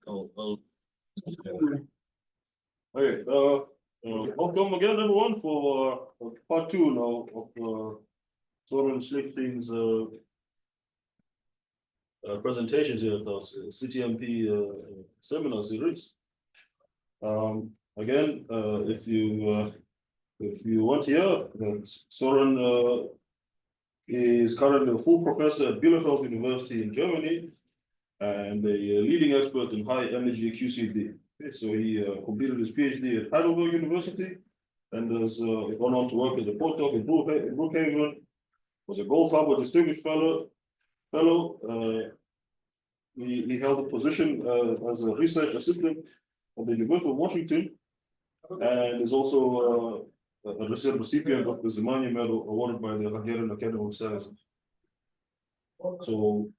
I'll Okay, welcome again, everyone, for part two now of Soeren Schlichting's presentations here at the CTMP seminar series. Again, if you want to hear, Soeren is currently a full professor at Bielefeld University in Germany and a leading expert in high energy QCD. Okay, so he completed his PhD at Heidelberg University and has gone on to work as a postdoc in Brookhaven, was a Gold Harbor Distinguished Fellow. He held a position as a research assistant at the University of Washington and is also a recipient of the Zemanya Medal awarded by the Hungarian Academy of Sciences. So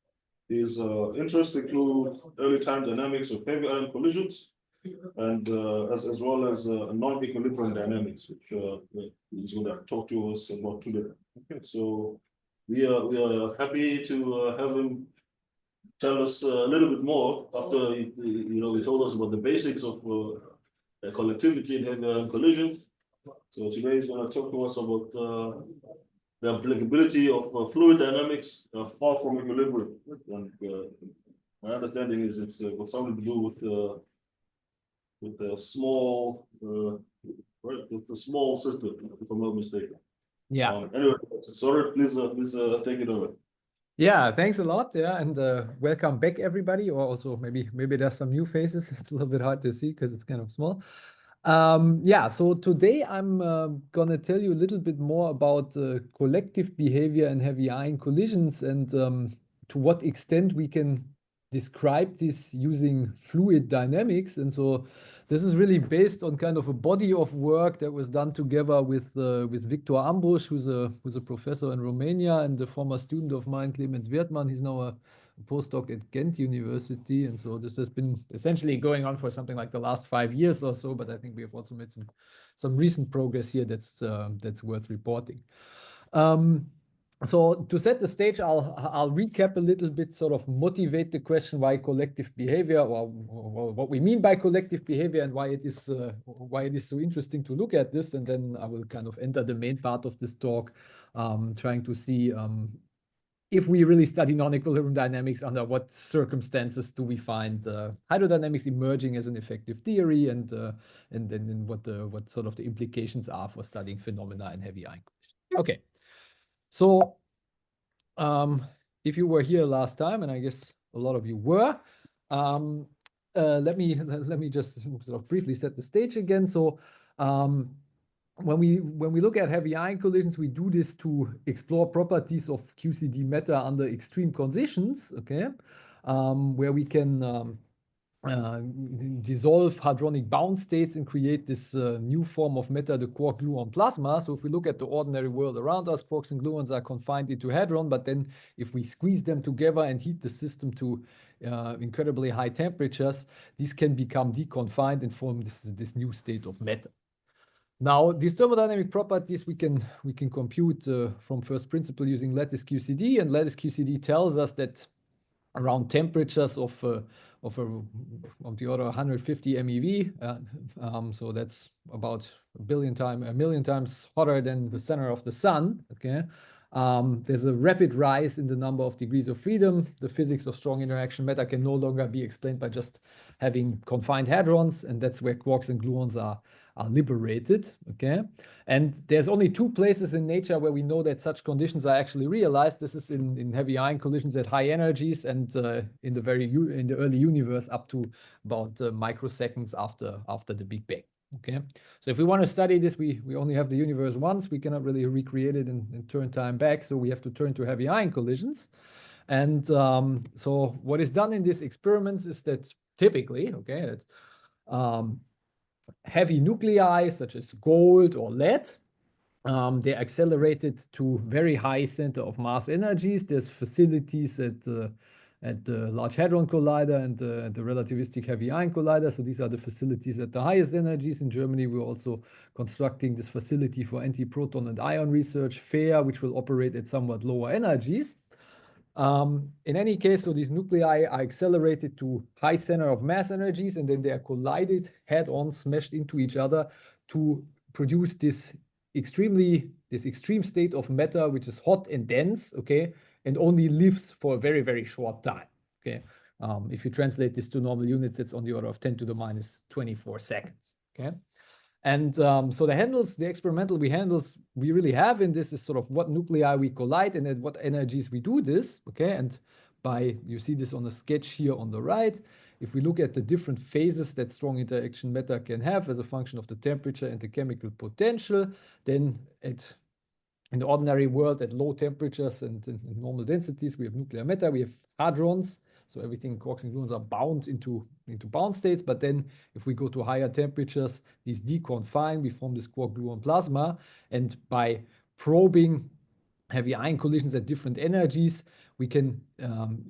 his interests include early time dynamics of heavy ion collisions and as well as non-equilibrium dynamics, which he's going to talk to us about today. Okay, so we are happy to have him tell us a little bit more after he told us about the basics of collectivity and heavy ion collisions. So today he's going to talk to us about the applicability of fluid dynamics far from equilibrium. And my understanding is it's got something to do with the small, with the small system, if I'm not mistaken. Yeah. Anyway, sorry, please take it over. Yeah, thanks a lot. Yeah, and welcome back, everybody. Or also maybe there's some new faces. It's a little bit hard to see because it's kind of small. Yeah, so today I'm gonna tell you a little bit more about collective behavior in heavy ion collisions and to what extent we can describe this using fluid dynamics. And so this is really based on kind of a body of work that was done together with Victor Ambros, who's a professor in Romania and a former student of mine, Clemens Wertmann. He's now a postdoc at Ghent University, and so this has been essentially going on for something like the last 5 years or so. But I think we have also made some recent progress here that's worth reporting. So to set the stage, I'll recap a little bit, sort of motivate the question why collective behavior, or what we mean by collective behavior, and why it is so interesting to look at this, and then I will kind of enter the main part of this talk, trying to see if we really study non-equilibrium dynamics, under what circumstances do we find hydrodynamics emerging as an effective theory, and then what sort of the implications are for studying phenomena in heavy ion collision. Okay, so if you were here last time, and I guess a lot of you were, let me just sort of briefly set the stage again. So when we look at heavy ion collisions, we do this to explore properties of QCD matter under extreme conditions, okay, where we can dissolve hadronic bound states and create this new form of matter, the quark-gluon plasma. So if we look at the ordinary world around us, quarks and gluons are confined into hadron, but then if we squeeze them together and heat the system to incredibly high temperatures, these can become deconfined and form this new state of matter. Now, these thermodynamic properties we can compute from first principle using lattice QCD, and lattice QCD tells us that around temperatures of the order 150 MeV, so that's about a million times hotter than the center of the sun. Okay, there's a rapid rise in the number of degrees of freedom. The physics of strong interaction matter can no longer be explained by just having confined hadrons, and that's where quarks and gluons are liberated. Okay, and there's only 2 places in nature where we know that such conditions are actually realized. This is in heavy ion collisions at high energies, and in the early universe up to about microseconds after the Big Bang. Okay, so if we want to study this, we only have the universe once. We cannot really recreate it and turn time back, so we have to turn to heavy ion collisions. And so what is done in these experiments is that typically, okay, that's heavy nuclei such as gold or lead, they're accelerated to very high center of mass energies. There's facilities at the Large Hadron Collider and the relativistic heavy ion collider. So these are the facilities at the highest energies. In Germany, we're also constructing this facility for anti-proton and ion research, FAIR, which will operate at somewhat lower energies. In any case, so these nuclei are accelerated to high center of mass energies, and then they are collided head-on, smashed into each other to produce this extreme state of matter, which is hot and dense, okay, and only lives for a very, very short time, okay. If you translate this to normal units, it's on the order of 10 to the minus 24 seconds, okay. And so the experimental handles we really have in this is sort of what nuclei we collide and at what energies we do this, okay? And you see this on a sketch here on the right. If we look at the different phases that strong interaction matter can have as a function of the temperature and the chemical potential, then in the ordinary world at low temperatures and in normal densities, we have nuclear matter, we have hadrons. So everything, quarks and gluons are bound into bound states. But then if we go to higher temperatures, these deconfine, we form this quark-gluon plasma. And by probing heavy ion collisions at different energies, we can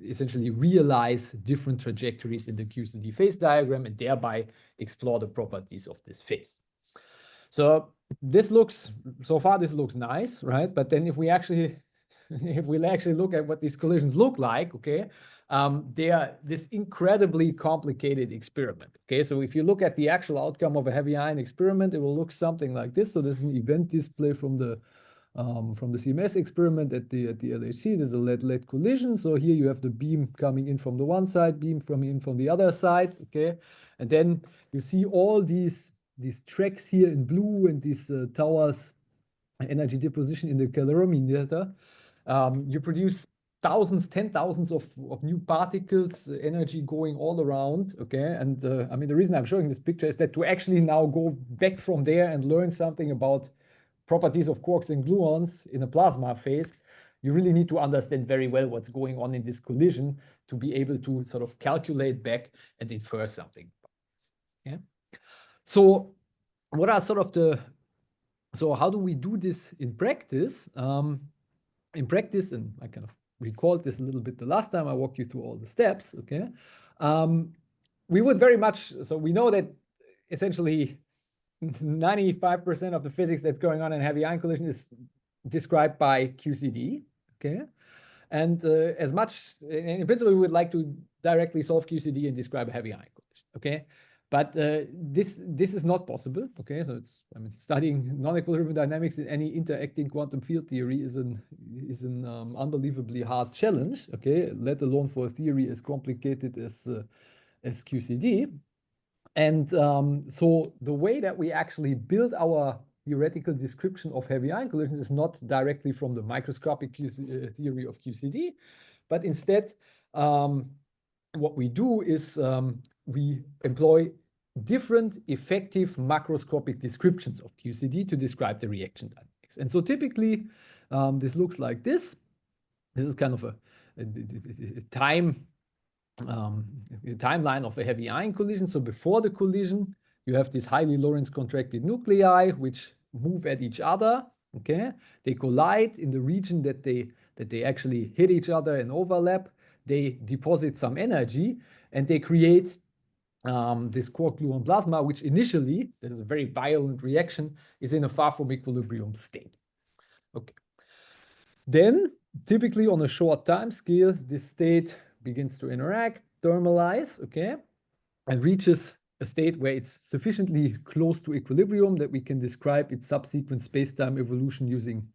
essentially realize different trajectories in the QCD phase diagram and thereby explore the properties of this phase. So so far this looks nice, right? But then if we actually look at what these collisions look like, okay, they are this incredibly complicated experiment. Okay, so if you look at the actual outcome of a heavy ion experiment, it will look something like this. So this is an event display from the CMS experiment at the LHC. There's a lead-lead collision. So here you have the beam coming in from the one side, beam coming in from the other side. Okay, and then you see all these tracks here in blue and these towers, energy deposition in the calorimeter. You produce thousands, 10,000s of new particles, energy going all around, okay? And I mean, the reason I'm showing this picture is that to actually now go back from there and learn something about properties of quarks and gluons in a plasma phase, you really need to understand very well what's going on in this collision to be able to sort of calculate back and infer something. Yeah. So what are sort of so how do we do this in practice? In practice, and I kind of recalled this a little bit the last time I walked you through all the steps, okay? We would very much, so we know that essentially 95% of the physics that's going on in heavy ion collision is described by QCD, okay? And in principle, we would like to directly solve QCD and describe a heavy ion collision, okay? But this is not possible, okay? So studying non-equilibrium dynamics in any interacting quantum field theory is an unbelievably hard challenge, okay? Let alone for a theory as complicated as QCD. And so the way that we actually build our theoretical description of heavy ion collisions is not directly from the microscopic theory of QCD, but instead what we do is we employ different effective macroscopic descriptions of QCD to describe the reaction dynamics. And so typically, this looks like this. This is kind of a timeline of a heavy ion collision. So before the collision, you have these highly Lorentz contracted nuclei which move at each other. Okay, they collide in the region that they actually hit each other and overlap. They deposit some energy and they create this quark-gluon plasma, which initially, this is a very violent reaction, is in a far from equilibrium state. Okay. Then, typically on a short time scale, this state begins to interact, thermalize, okay, and reaches a state where it's sufficiently close to equilibrium that we can describe its subsequent space-time evolution using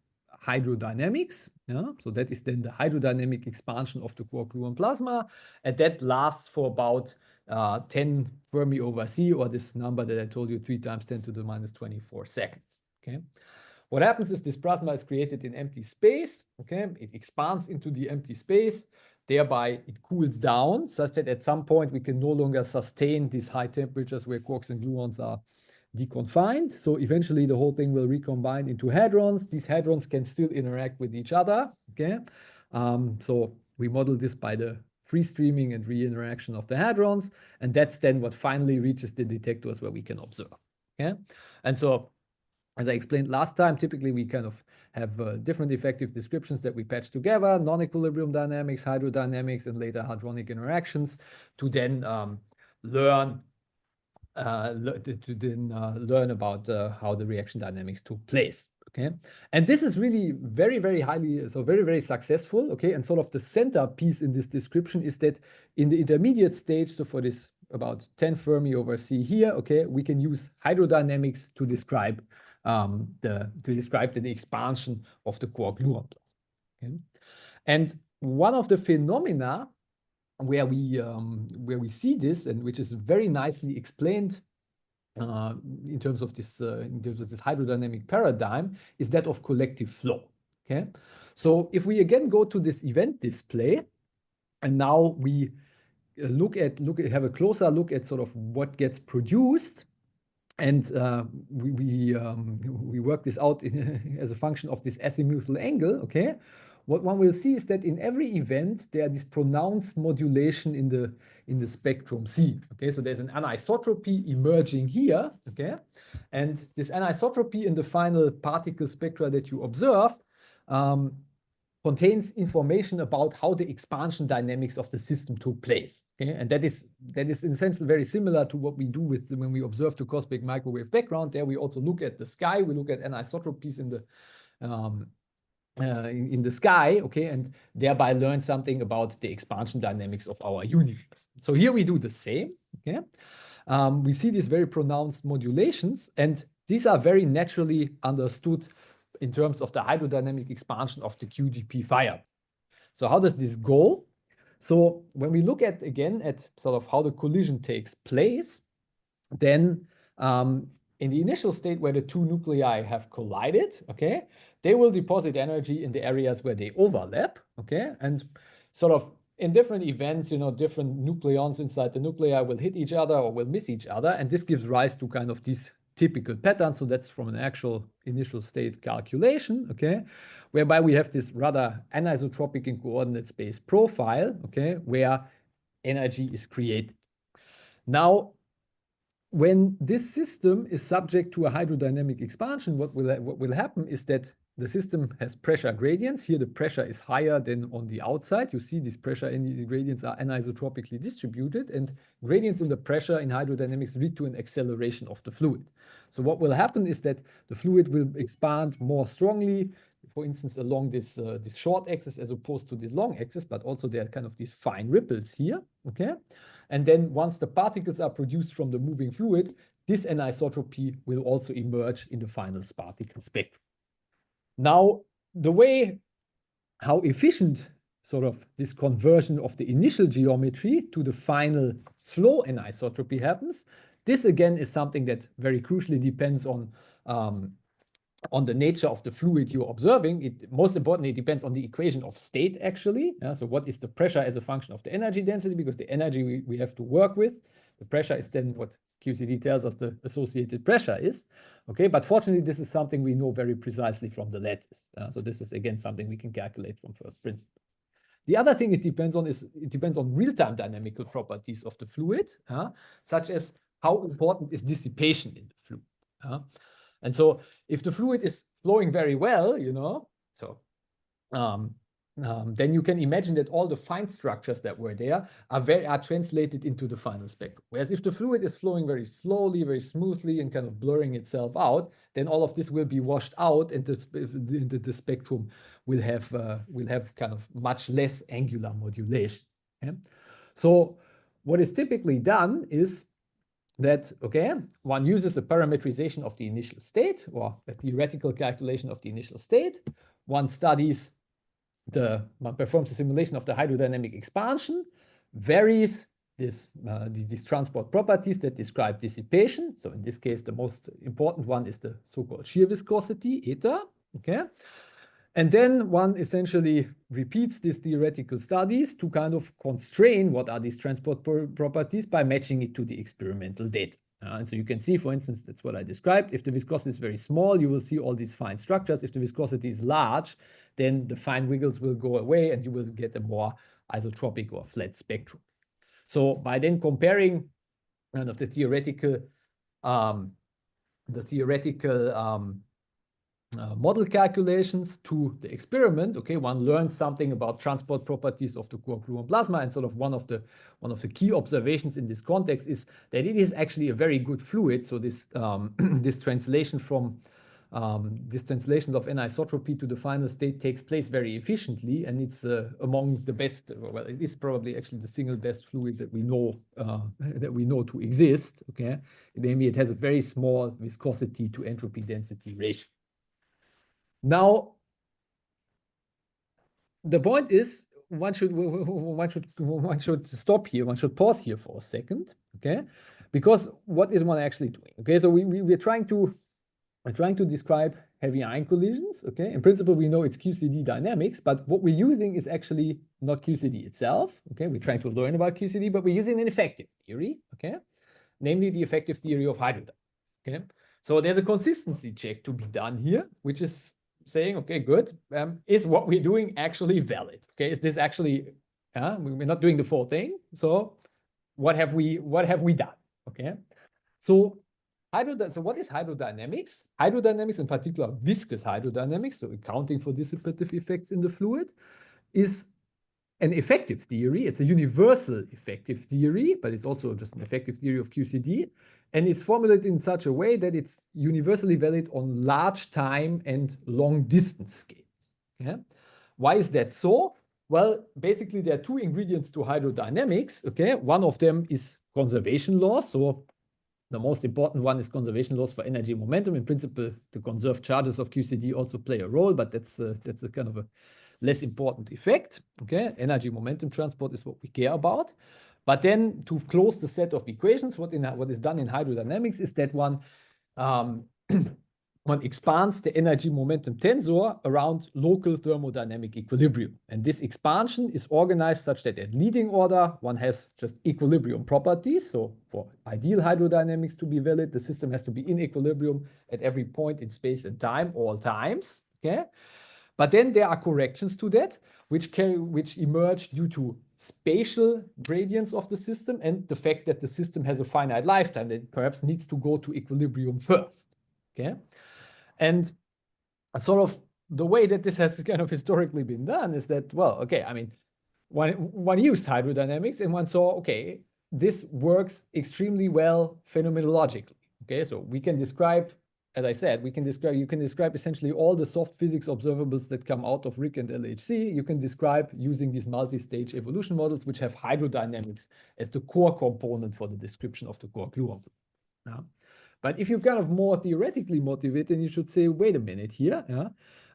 hydrodynamics. Yeah? So that is then the hydrodynamic expansion of the quark-gluon plasma, and that lasts for about 10 Fermi over C, or this number that I told you, 3 times 10 to the minus 24 seconds. Okay. What happens is this plasma is created in empty space. Okay, it expands into the empty space. Thereby, it cools down such that at some point we can no longer sustain these high temperatures where quarks and gluons are deconfined. So eventually, the whole thing will recombine into hadrons. These hadrons can still interact with each other. Okay, so we model this by the free streaming and re-interaction of the hadrons, and that's then what finally reaches the detectors where we can observe. Okay, and so as I explained last time, typically we kind of have different effective descriptions that we patch together, non-equilibrium dynamics, hydrodynamics, and later hadronic interactions to then learn about how the reaction dynamics took place. Okay, and this is really very, very highly, so very, very successful. Okay, and sort of the centerpiece in this description is that in the intermediate stage, so for this about 10 Fermi over C here, okay, we can use hydrodynamics to describe the expansion of the quark-gluon. Okay, and one of the phenomena where we see this, and which is very nicely explained in terms of this hydrodynamic paradigm, is that of collective flow. Okay, so if we again go to this event display, and now we have a closer look at sort of what gets produced, and we work this out as a function of this azimuthal angle. Okay, what one will see is that in every event there is pronounced modulation in the spectrum C. Okay, so there's an anisotropy emerging here. Okay, and this anisotropy in the final particle spectra that you observe contains information about how the expansion dynamics of the system took place. Okay, and that is in essentially very similar to what we do with when we observe the cosmic microwave background. There we also look at the sky. We look at anisotropies in the sky, okay, and thereby learn something about the expansion dynamics of our universe. So here we do the same. Okay, we see these very pronounced modulations, and these are very naturally understood in terms of the hydrodynamic expansion of the QGP fire. So how does this go? So when we look at again at sort of how the collision takes place, then in the initial state where the two nuclei have collided, okay, they will deposit energy in the areas where they overlap, okay, and sort of in different events, you know, different nucleons inside the nuclei will hit each other or will miss each other, and this gives rise to kind of these typical patterns. So that's from an actual initial state calculation, okay, whereby we have this rather anisotropic in coordinate space profile, okay, where energy is created. Now, when this system is subject to a hydrodynamic expansion, what will happen is that the system has pressure gradients. Here, the pressure is higher than on the outside. You see these pressure gradients are anisotropically distributed, and gradients in the pressure in hydrodynamics lead to an acceleration of the fluid. So what will happen is that the fluid will expand more strongly, for instance, along this short axis as opposed to this long axis, but also there are kind of these fine ripples here, okay? And then once the particles are produced from the moving fluid, this anisotropy will also emerge in the final particle spectrum. Now, the way how efficient sort of this conversion of the initial geometry to the final flow anisotropy happens, this again is something that very crucially depends on the nature of the fluid you're observing. Most importantly, it depends on the equation of state, actually. So what is the pressure as a function of the energy density? Because the energy we have to work with, the pressure is then what QCD tells us the associated pressure is. Okay, but fortunately, this is something we know very precisely from the lattice. So this is, again, something we can calculate from first principles. The other thing it depends on real-time dynamical properties of the fluid, such as how important is dissipation in the fluid. And so if the fluid is flowing very well, you know, so then you can imagine that all the fine structures that were there are translated into the final spectrum. Whereas if the fluid is flowing very slowly, very smoothly, and kind of blurring itself out, then all of this will be washed out, and the spectrum will have kind of much less angular modulation. Okay? So what is typically done is that, okay, one uses a parametrization of the initial state, or a theoretical calculation of the initial state. One performs a simulation of the hydrodynamic expansion, varies these transport properties that describe dissipation. So in this case, the most important one is the so-called shear viscosity, eta, okay? And then one essentially repeats these theoretical studies to kind of constrain what are these transport properties by matching it to the experimental data. And so you can see, for instance, that's what I described. If the viscosity is very small, you will see all these fine structures. If the viscosity is large, then the fine wiggles will go away and you will get a more isotropic or flat spectrum. So by then comparing kind of the theoretical model calculations to the experiment, okay, one learns something about transport properties of the quark-gluon plasma, and sort of one of the key observations in this context is that it is actually a very good fluid. So this this translation from this translation of anisotropy to the final state takes place very efficiently, and it's among the best. Well, it is probably actually the single best fluid that we know to exist. Okay, namely, it has a very small viscosity to entropy density ratio. Now, the point is, one should stop here. One should pause here for a second. Okay, because what is one actually doing? Okay, so we're trying to describe heavy ion collisions. Okay, in principle, we know it's QCD dynamics, but what we're using is actually not QCD itself. Okay, we're trying to learn about QCD, but we're using an effective theory. Okay, namely the effective theory of hydrodynamics. Okay, so there's a consistency check to be done here, which is saying, okay, good, is what we're doing actually valid? Okay, is this actually, we're not doing the full thing. So what have we done? Okay, so what is hydrodynamics? Hydrodynamics, in particular viscous hydrodynamics, so accounting for dissipative effects in the fluid, is an effective theory. It's a universal effective theory, but it's also just an effective theory of QCD. And it's formulated in such a way that it's universally valid on large time and long distance scales. Okay? Why is that so? Well, basically, there are two ingredients to hydrodynamics. Okay, one of them is conservation laws. So the most important one is conservation laws for energy and momentum. In principle, the conserved charges of QCD also play a role, but that's a kind of a less important effect. Okay, energy momentum transport is what we care about. But then to close the set of equations, what is done in hydrodynamics is that one expands the energy momentum tensor around local thermodynamic equilibrium. And this expansion is organized such that at leading order, one has just equilibrium properties. So for ideal hydrodynamics to be valid, the system has to be in equilibrium at every point in space and time, all times. Okay. But then there are corrections to that, which emerge due to spatial gradients of the system and the fact that the system has a finite lifetime that perhaps needs to go to equilibrium first. Okay, and sort of the way that this has kind of historically been done is that, well, okay, I mean, one used hydrodynamics and one saw, okay, this works extremely well phenomenologically. Okay, so we can describe, as I said, you can describe essentially all the soft physics observables that come out of RIC and LHC. You can describe using these multi-stage evolution models, which have hydrodynamics as the core component for the description of the core gluon. Yeah. But if you're kind of more theoretically motivated, you should say, wait a minute here. Yeah?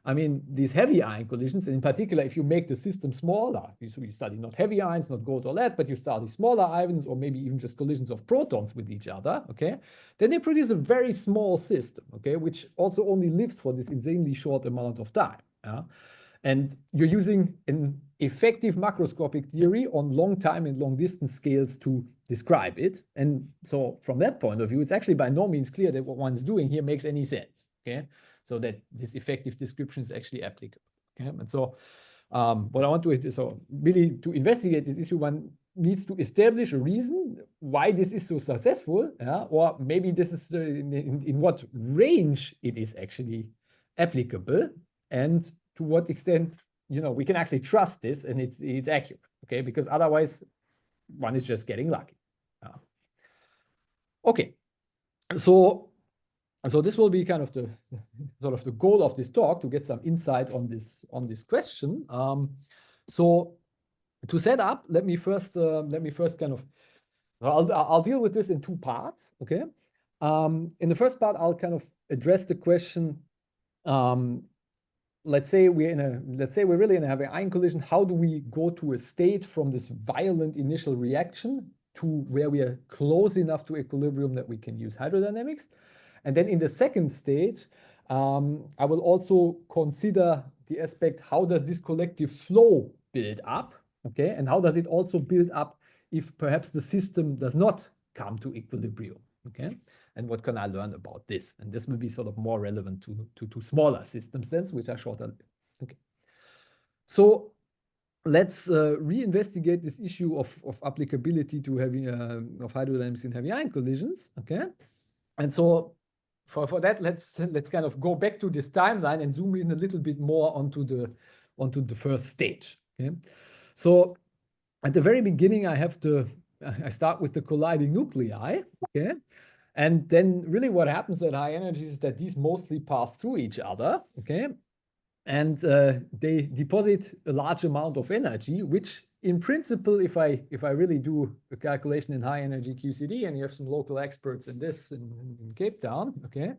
I mean, these heavy ion collisions, and in particular, if you make the system smaller, so you study not heavy ions, not gold or lead, but you study smaller ions or maybe even just collisions of protons with each other, okay, then they produce a very small system, okay, which also only lives for this insanely short amount of time. Yeah? And you're using an effective macroscopic theory on long time and long distance scales to describe it. And so from that point of view, it's actually by no means clear that what one's doing here makes any sense. Okay, so that this effective description is actually applicable. Okay, and so what I want to do, so really to investigate this issue, one needs to establish a reason why this is so successful, or maybe this is in what range it is actually applicable, and to what extent, we can actually trust this and it's accurate, okay? Because otherwise, one is just getting lucky. Okay, so this will be kind of the sort of the goal of this talk, to get some insight on this question. So to set up, let me first kind of, I'll deal with this in two parts, okay? In the first part, I'll kind of address the question. Let's say we're really in a heavy ion collision. How do we go to a state from this violent initial reaction to where we are close enough to equilibrium that we can use hydrodynamics? And then in the second stage, I will also consider the aspect, how does this collective flow build up? Okay, and how does it also build up if perhaps the system does not come to equilibrium? Okay. And what can I learn about this? And this will be sort of more relevant to smaller systems then, which are shorter. Okay. So let's reinvestigate this issue of applicability to heavy of hydrodynamics in heavy ion collisions. Okay. And so for that, let's kind of go back to this timeline and zoom in a little bit more onto the first stage. Okay. So at the very beginning, I start with the colliding nuclei. Okay. And then really what happens at high energies is that these mostly pass through each other, okay? And they deposit a large amount of energy, which in principle, if I really do a calculation in high energy QCD, and you have some local experts in this in Cape Town, okay,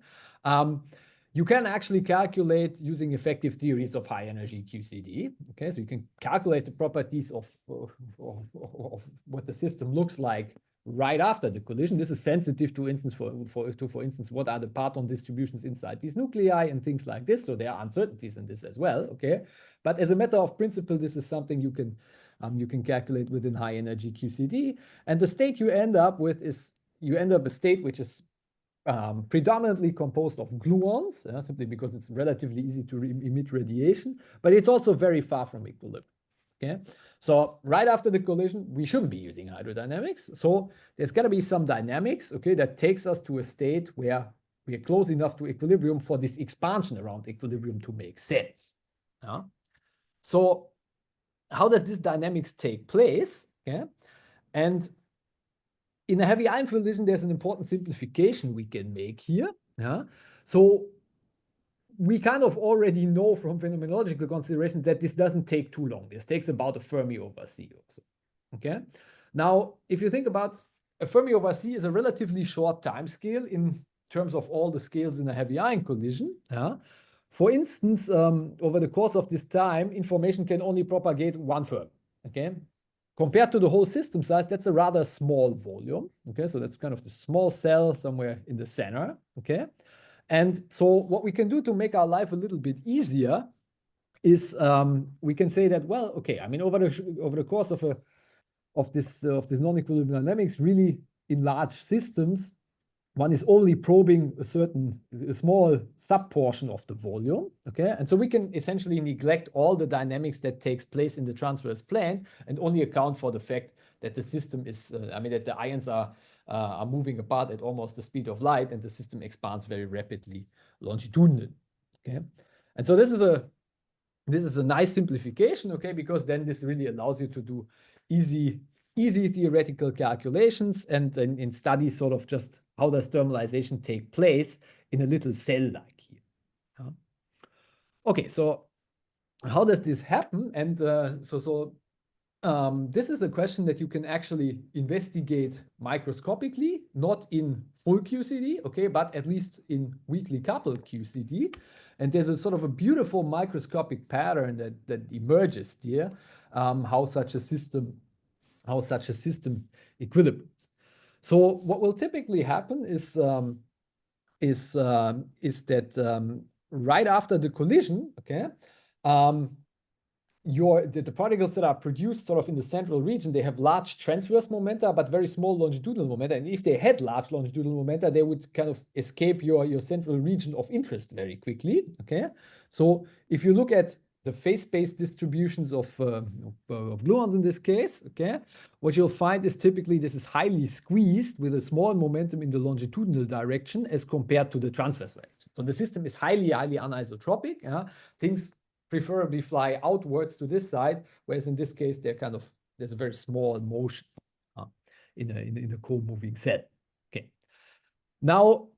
you can actually calculate using effective theories of high energy QCD. Okay, so you can calculate the properties of what the system looks like right after the collision. This is sensitive to instance for instance, what are the parton distributions inside these nuclei and things like this. So there are uncertainties in this as well. Okay, but as a matter of principle, this is something you can calculate within high energy QCD. And the state you end up with is a state which is predominantly composed of gluons, simply because it's relatively easy to emit radiation, but it's also very far from equilibrium. Okay, so right after the collision, we shouldn't be using hydrodynamics. So there's got to be some dynamics, okay, that takes us to a state where we are close enough to equilibrium for this expansion around equilibrium to make sense. So how does this dynamics take place? Okay, and in a heavy ion collision, there's an important simplification we can make here. So we kind of already know from phenomenological considerations that this doesn't take too long. This takes about a Fermi over C or so. Okay. Now, if you think about a Fermi over C is a relatively short time scale in terms of all the scales in a heavy ion collision. For instance, over the course of this time, information can only propagate 1 Fermi. Okay. Compared to the whole system size, that's a rather small volume. Okay, so that's kind of the small cell somewhere in the center. Okay, and so what we can do to make our life a little bit easier is we can say that, well, okay, I mean, over the course of this non-equilibrium dynamics, really in large systems, one is only probing a small sub-portion of the volume, okay? And so we can essentially neglect all the dynamics that takes place in the transverse plane and only account for the fact that the system is, that the ions are moving apart at almost the speed of light and the system expands very rapidly longitudinally, okay? And so this is a nice simplification, okay? Because then this really allows you to do easy theoretical calculations and in study sort of just how does thermalization take place in a little cell like here. Okay, so how does this happen? And this is a question that you can actually investigate microscopically, not in full QCD, okay, but at least in weakly coupled QCD. And there's a sort of a beautiful microscopic pattern that emerges here, how such a system equilibrates. So what will typically happen is that right after the collision, okay, the particles that are produced sort of in the central region, they have large transverse momenta, but very small longitudinal momenta. And if they had large longitudinal momenta, they would kind of escape your central region of interest very quickly. Okay, so if you look at the phase-space distributions of gluons in this case, okay, what you'll find is typically this is highly squeezed with a small momentum in the longitudinal direction as compared to the transverse direction. So the system is highly anisotropic. Things preferably fly outwards to this side, whereas in this case, there's a very small motion in a co-moving cell. Okay. Now,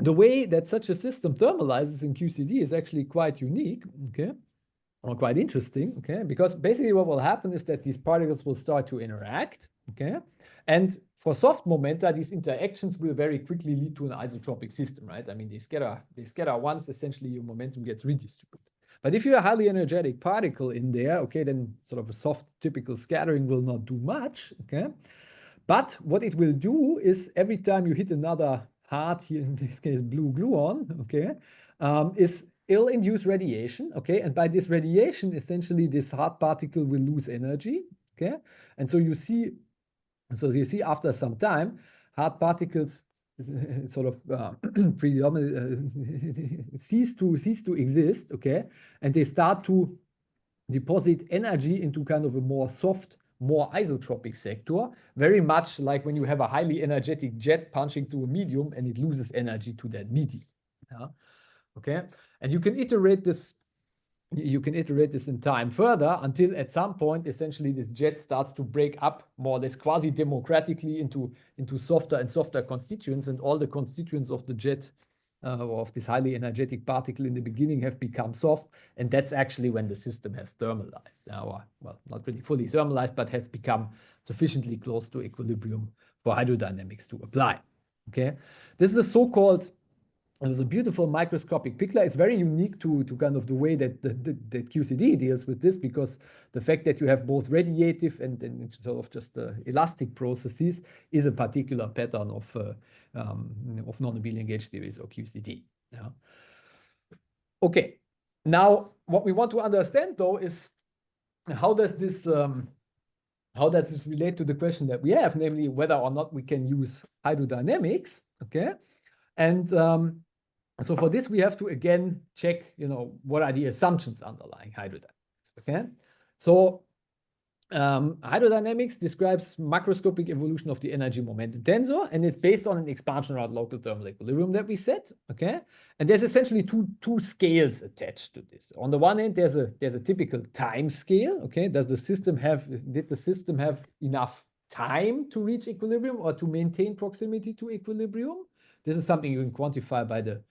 the way that such a system thermalizes in QCD is actually quite unique. Okay. Or quite interesting, okay? Because basically what will happen is that these particles will start to interact, okay? And for soft momenta, these interactions will very quickly lead to an isotropic system, right? I mean, they scatter once, essentially your momentum gets redistributed. But if you have a highly energetic particle in there, okay, then sort of a soft typical scattering will not do much, okay? But what it will do is every time you hit another hard, here in this case blue gluon, okay, it'll induce radiation, okay? And by this radiation, essentially this hard particle will lose energy, okay? And so you see after some time, hard particles sort of cease to exist, okay? And they start to deposit energy into kind of a more soft, more isotropic sector, very much like when you have a highly energetic jet punching through a medium and it loses energy to that medium. Okay, and you can iterate this you can iterate this in time further until at some point, essentially, this jet starts to break up more or less quasi-democratically into softer and softer constituents, and all the constituents of the jet or of this highly energetic particle in the beginning have become soft, and that's actually when the system has thermalized. Or, well, not really fully thermalized, but has become sufficiently close to equilibrium for hydrodynamics to apply. Okay, this is a so-called. This is a beautiful microscopic picture. It's very unique to kind of the way that that QCD deals with this, because the fact that you have both radiative and sort of just elastic processes is a particular pattern of non-abelian gauge theories, or QCD. Yeah. Okay. Now, what we want to understand though is how does this relate to the question that we have, namely whether or not we can use hydrodynamics. Okay, and so for this, we have to again check, what are the assumptions underlying hydrodynamics. Okay, so hydrodynamics describes macroscopic evolution of the energy momentum tensor, and it's based on an expansion around local thermal equilibrium that we set. Okay, and there's essentially two scales attached to this. On the one hand, there's a typical time scale. Okay, did the system have enough time to reach equilibrium or to maintain proximity to equilibrium? This is something you can quantify by the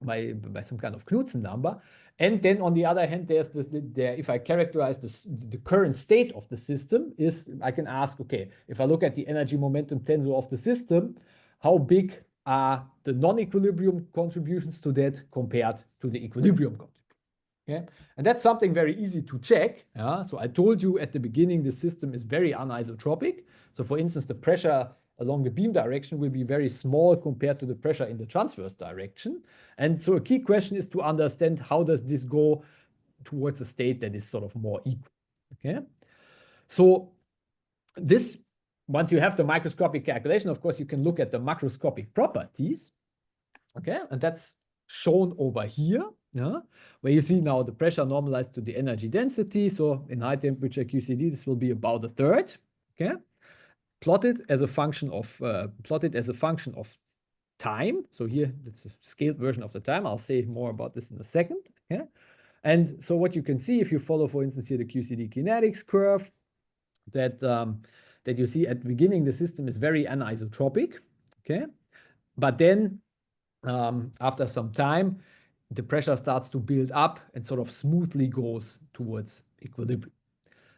by some kind of Knudsen number. And then on the other hand, there's this, if I characterize the current state of the system, I can ask, okay, if I look at the energy momentum tensor of the system, how big are the non-equilibrium contributions to that compared to the equilibrium contribution? Okay, and that's something very easy to check. Yeah? So I told you at the beginning, the system is very anisotropic. So for instance, the pressure along the beam direction will be very small compared to the pressure in the transverse direction. And so a key question is to understand how does this go towards a state that is sort of more equal. Okay, so this, once you have the microscopic calculation, of course, you can look at the macroscopic properties. Okay, and that's shown over here, yeah, where you see now the pressure normalized to the energy density. So in high temperature QCD, this will be about a third. Okay, plotted as a function of time. So here it's a scaled version of the time. I'll say more about this in a second. Okay, and so what you can see if you follow, for instance, here the QCD kinetics curve, that that you see at the beginning the system is very anisotropic. Okay, but then after some time, the pressure starts to build up and sort of smoothly goes towards equilibrium.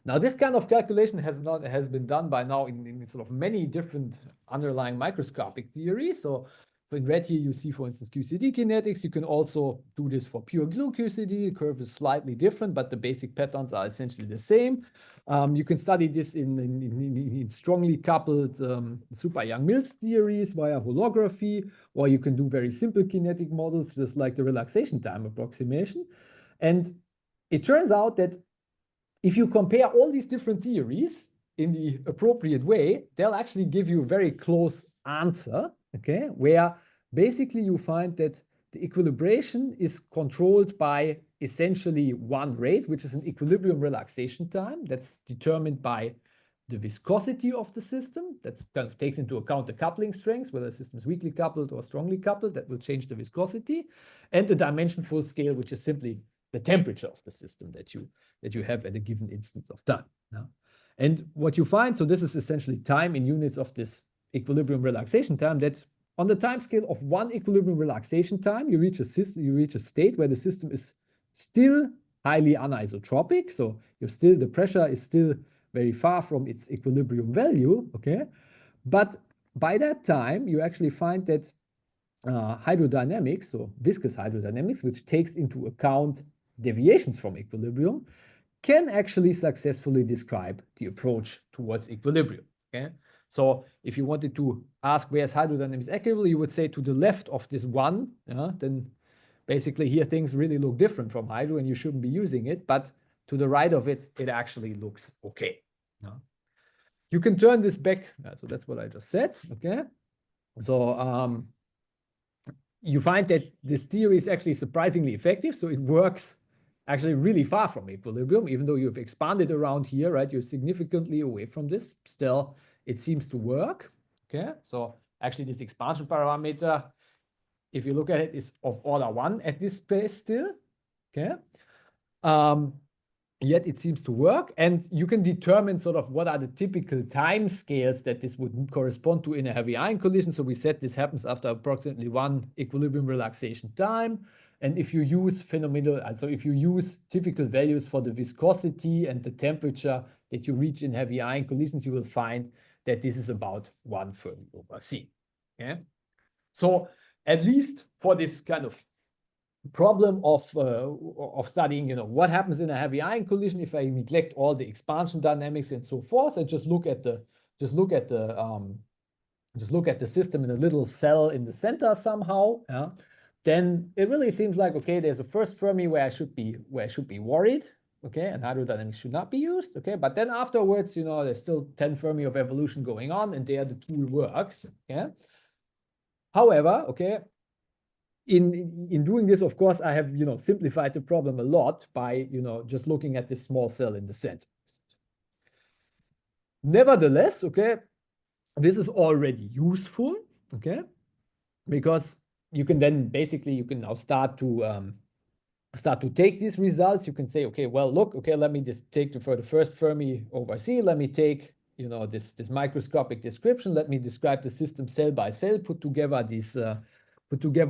Now, this kind of calculation has been done by now in sort of many different underlying microscopic theories. So in red here, you see, for instance, QCD kinetics. You can also do this for pure glue QCD. The curve is slightly different, but the basic patterns are essentially the same. You can study this in strongly coupled super Young-Mills theories via holography, or you can do very simple kinetic models, just like the relaxation time approximation. And it turns out that if you compare all these different theories in the appropriate way, they'll actually give you a very close answer, okay, where basically you find that the equilibration is controlled by essentially one rate, which is an equilibrium relaxation time. That's determined by the viscosity of the system. That kind of takes into account the coupling strengths, whether the system is weakly coupled or strongly coupled. That will change the viscosity. And the dimension full scale, which is simply the temperature of the system that you have at a given instance of time. Yeah? And what you find, so this is essentially time in units of this equilibrium relaxation time, that on the time scale of one equilibrium relaxation time, you reach a state where the system is still highly anisotropic. So the pressure is still very far from its equilibrium value. Okay, but by that time, you actually find that hydrodynamics, so viscous hydrodynamics, which takes into account deviations from equilibrium, can actually successfully describe the approach towards equilibrium. Okay, so if you wanted to ask where's hydrodynamics equable, you would say to the left of this one. Then basically here things really look different from hydro, and you shouldn't be using it. But to the right of it, it actually looks okay. You can turn this back. So that's what I just said. Okay, so you find that this theory is actually surprisingly effective. So it works actually really far from equilibrium, even though you've expanded around here, right? You're significantly away from this. Still, it seems to work. Okay, so actually this expansion parameter, if you look at it, is of order 1 at this place still. okay? Yet it seems to work, and you can determine sort of what are the typical time scales that this would correspond to in a heavy ion collision. So we said this happens after approximately 1 equilibrium relaxation time. And if you use phenomenal, so if you use typical values for the viscosity and the temperature that you reach in heavy ion collisions, you will find that this is about 1 Fermi over C. Okay? So at least for this kind of problem of studying, what happens in a heavy ion collision if I neglect all the expansion dynamics and so forth, and just look at the system in a little cell in the center somehow. Yeah? Then it really seems like, okay, there's a first Fermi where I should be worried, okay, and hydrodynamics should not be used, okay, but then afterwards, there's still 10 Fermi of evolution going on, and there the tool works. Okay. However, okay, in doing this, of course, I have simplified the problem a lot by just looking at this small cell in the center. Nevertheless, okay, this is already useful, okay, because you can then basically now start to take these results. You can say, okay, well, look, okay, let me just take for the first Fermi over C. Let me take this microscopic description. Let me describe the system cell by cell. Put together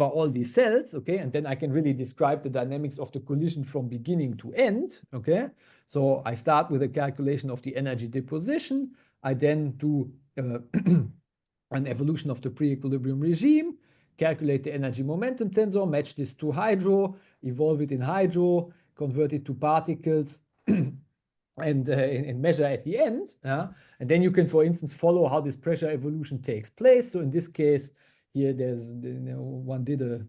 all these cells, okay, and then I can really describe the dynamics of the collision from beginning to end, okay. So I start with a calculation of the energy deposition. I then do an evolution of the pre-equilibrium regime, calculate the energy momentum tensor, match this to hydro, evolve it in hydro, convert it to particles, and measure at the end. And then you can, for instance, follow how this pressure evolution takes place. So in this case, here there's one did a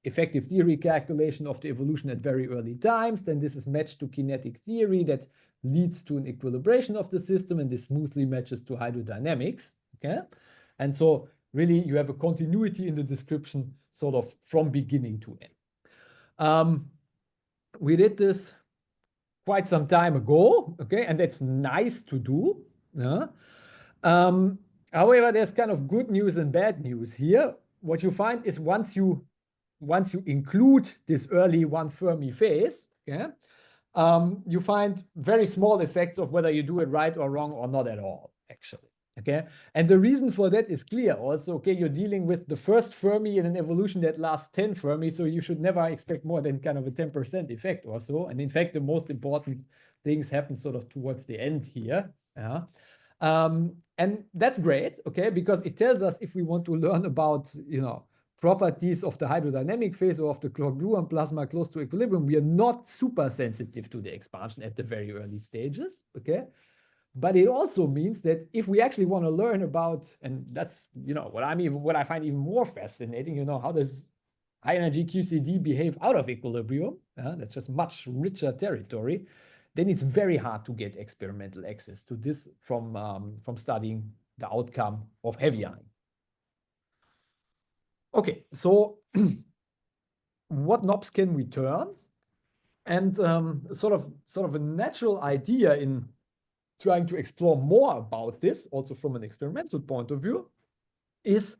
effective theory calculation of the evolution at very early times. Then this is matched to kinetic theory that leads to an equilibration of the system, and this smoothly matches to hydrodynamics. Okay, and so really you have a continuity in the description sort of from beginning to end. We did this quite some time ago, okay, and that's nice to do. Yeah. However, there's kind of good news and bad news here. What you find is once you include this early 1 Fermi phase, yeah, you find very small effects of whether you do it right or wrong or not at all, actually. Okay, and the reason for that is clear also. Okay, you're dealing with the first Fermi in an evolution that lasts 10 Fermi, so you should never expect more than kind of a 10% effect or so. And in fact, the most important things happen sort of towards the end here. Yeah. And that's great, okay, because it tells us if we want to learn about, properties of the hydrodynamic phase or of the gluon plasma close to equilibrium, we are not super sensitive to the expansion at the very early stages, okay? But it also means that if we actually want to learn about, and that's, what I find even more fascinating, how does high energy QCD behave out of equilibrium? That's just much richer territory. Then it's very hard to get experimental access to this from studying the outcome of heavy ion. Okay, so what knobs can we turn? And sort of a natural idea in trying to explore more about this, also from an experimental point of view, is,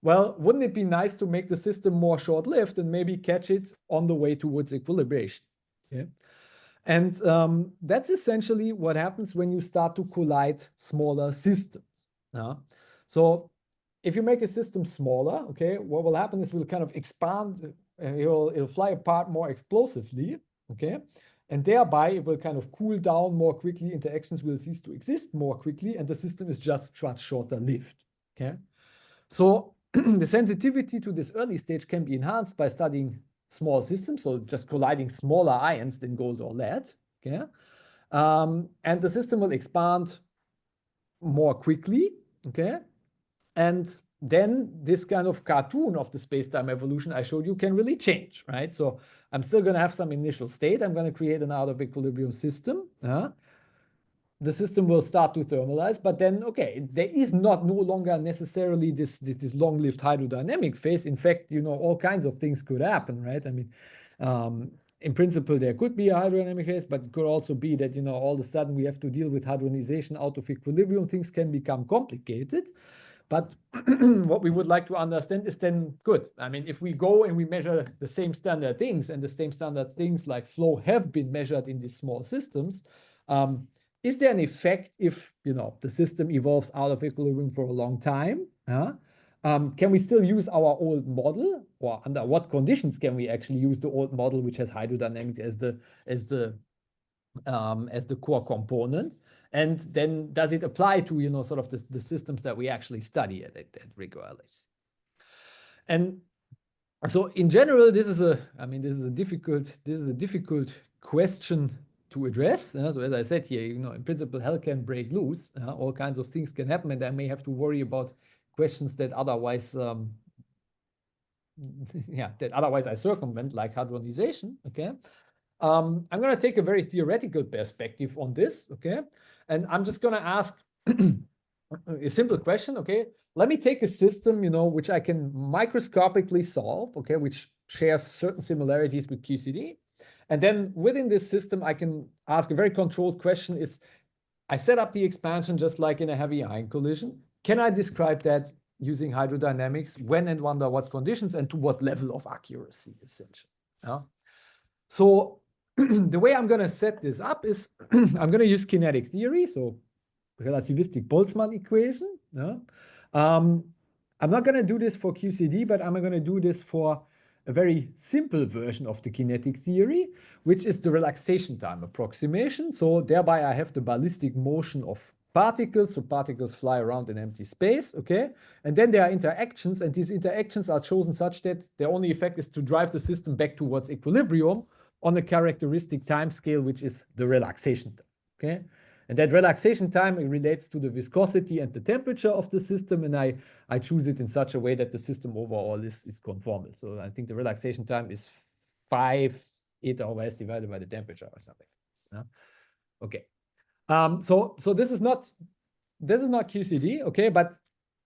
well, wouldn't it be nice to make the system more short-lived and maybe catch it on the way towards equilibration? Okay? And that's essentially what happens when you start to collide smaller systems. So if you make a system smaller, okay, what will happen is we'll kind of expand, it'll fly apart more explosively, okay, and thereby it will kind of cool down more quickly, interactions will cease to exist more quickly, and the system is just much shorter lived, okay. So the sensitivity to this early stage can be enhanced by studying small systems, so just colliding smaller ions than gold or lead, okay, and the system will expand more quickly, okay, and then this kind of cartoon of the space-time evolution I showed you can really change, right? So I'm still going to have some initial state. I'm going to create an out of equilibrium system. The system will start to thermalize, but then, okay, there is no longer necessarily this long-lived hydrodynamic phase. In fact, all kinds of things could happen, right? I mean, in principle, there could be a hydrodynamic phase, but it could also be that, all of a sudden we have to deal with hadronization out of equilibrium. Things can become complicated. But what we would like to understand is then good. I mean, if we go and we measure the same standard things, and the same standard things like flow have been measured in these small systems, is there an effect if, you know, the system evolves out of equilibrium for a long time? Can we still use our old model, or under what conditions can we actually use the old model, which has hydrodynamics as the core component? And then does it apply to, you know, sort of the systems that we actually study at regularly? And so in general, this is a difficult question to address. So as I said here, you know, in principle, hell can break loose. All kinds of things can happen, and I may have to worry about questions that otherwise, I circumvent, like hadronization. Okay. I'm going to take a very theoretical perspective on this, okay? And I'm just going to ask a simple question, okay? Let me take a system, you know, which I can microscopically solve, okay, which shares certain similarities with QCD. And then within this system, I can ask a very controlled question is, I set up the expansion just like in a heavy ion collision. Can I describe that using hydrodynamics, when and under what conditions and to what level of accuracy, essentially? Yeah? So the way I'm going to set this up is I'm going to use kinetic theory, so relativistic Boltzmann equation. Yeah? I'm not going to do this for QCD, but I'm going to do this for a very simple version of the kinetic theory, which is the relaxation time approximation. So thereby I have the ballistic motion of particles, so particles fly around in empty space, okay? And then there are interactions, and these interactions are chosen such that their only effect is to drive the system back towards equilibrium on a characteristic time scale, which is the relaxation time, okay? And that relaxation time relates to the viscosity and the temperature of the system, and I choose it in such a way that the system overall is conformal. So I think the relaxation time is 5 eta/s divided by the temperature or something. Okay. So this is not QCD, okay? But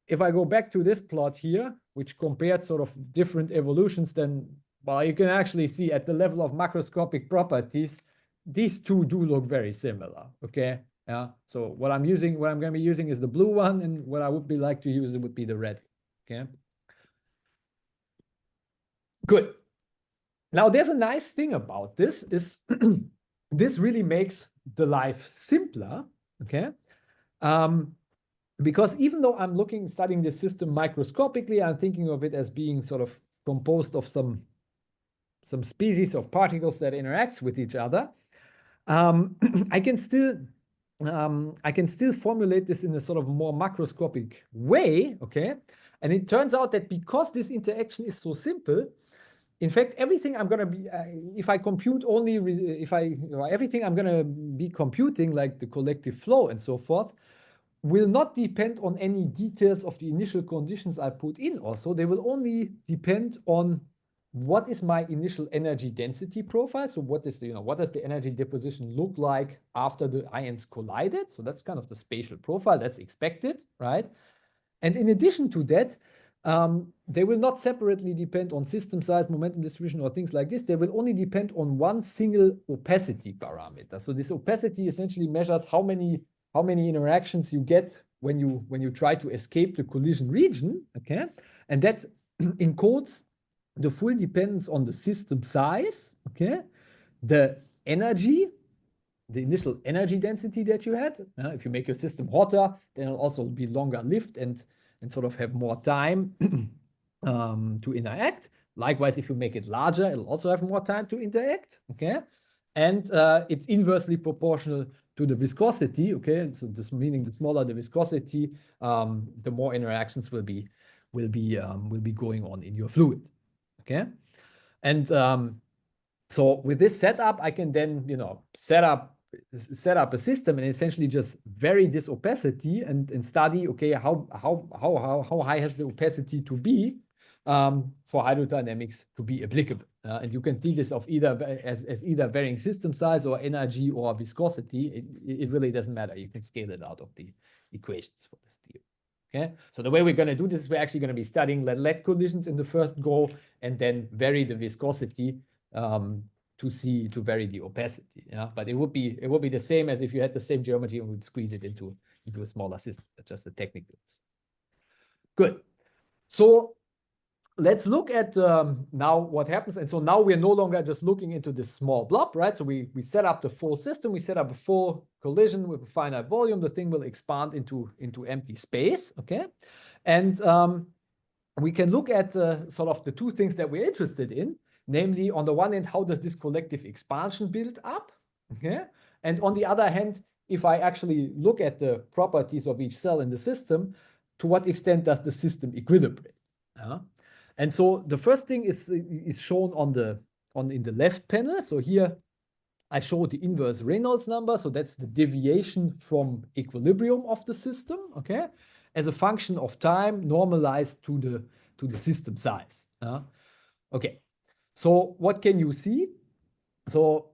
if I go back to this plot here, which compared sort of different evolutions, then well, you can actually see at the level of macroscopic properties, these two do look very similar, okay? Yeah. So what I'm going to be using is the blue one, and what I would be like to use it would be the red, okay? Good. Now, there's a nice thing about this is this really makes the life simpler, okay? Because even though I'm studying this system microscopically, I'm thinking of it as being sort of composed of some species of particles that interacts with each other. I can still formulate this in a sort of more macroscopic way, okay? And it turns out that because this interaction is so simple, in fact, everything I'm going to be, everything I'm going to be computing, like the collective flow and so forth, will not depend on any details of the initial conditions I put in also. They will only depend on what is my initial energy density profile. So what does the energy deposition look like after the ions collided? So that's kind of the spatial profile that's expected, right? And in addition to that, they will not separately depend on system size, momentum distribution, or things like this. They will only depend on one single opacity parameter. So this opacity essentially measures how many interactions you get when you try to escape the collision region, okay? And that encodes the full dependence on the system size, okay? The energy, the initial energy density that you had. If you make your system hotter, then it'll also be longer lived and sort of have more time to interact. Likewise, if you make it larger, it'll also have more time to interact, okay? And it's inversely proportional to the viscosity, okay? So this meaning the smaller the viscosity, the more interactions will be going on in your fluid, okay? And so with this setup, I can then, set up a system and essentially just vary this opacity and study, okay, how high has the opacity to be for hydrodynamics to be applicable. And you can see this of as either varying system size or energy or viscosity. It really doesn't matter. You can scale it out of the equations for this theory. Okay, so the way we're going to do this is we're actually going to be studying lead collisions in the first go and then vary the viscosity to vary the opacity. Yeah, but it would be the same as if you had the same geometry and would squeeze it into a smaller system. That's just a technical. Good. So let's look at now what happens. And so now we're no longer just looking into this small blob, right? So we set up the full system. We set up a full collision with a finite volume. The thing will expand into empty space, okay? And we can look at sort of the two things that we're interested in, namely, on the one hand, how does this collective expansion build up, okay? And on the other hand, if I actually look at the properties of each cell in the system, to what extent does the system equilibrate? And so the first thing is shown in the left panel. So here I show the inverse Reynolds number. So that's the deviation from equilibrium of the system, okay, as a function of time normalized to the system size. Okay. So what can you see? So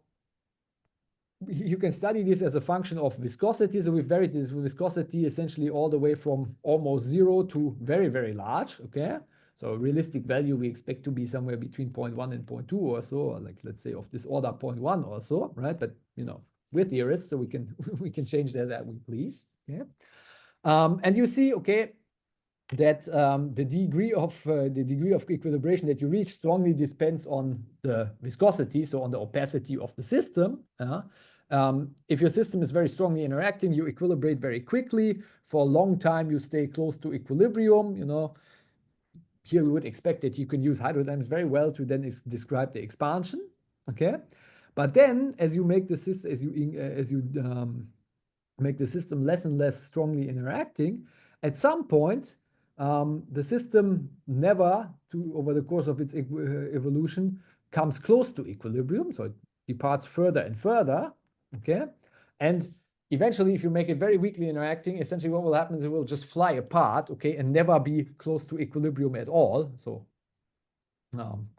you can study this as a function of viscosity. So we've varied this viscosity essentially all the way from almost 0 to very, very large, okay? So realistic value we expect to be somewhere between 0.1 and 0.2 or so, or like let's say of this order 0.1 or so, right? But you know, we're theorists, so we can we can change that as we please. Okay. And you see, okay, that the degree of equilibration that you reach strongly depends on the viscosity, so on the opacity of the system. If your system is very strongly interacting, you equilibrate very quickly. For a long time, you stay close to equilibrium. You know, here we would expect that you can use hydrodynamics very well to then describe the expansion. Okay, but then as you make the system, make the system less and less strongly interacting, at some point, the system never, over the course of its evolution, comes close to equilibrium. So it departs further and further, okay? And eventually, if you make it very weakly interacting, essentially what will happen is it will just fly apart, okay, and never be close to equilibrium at all. So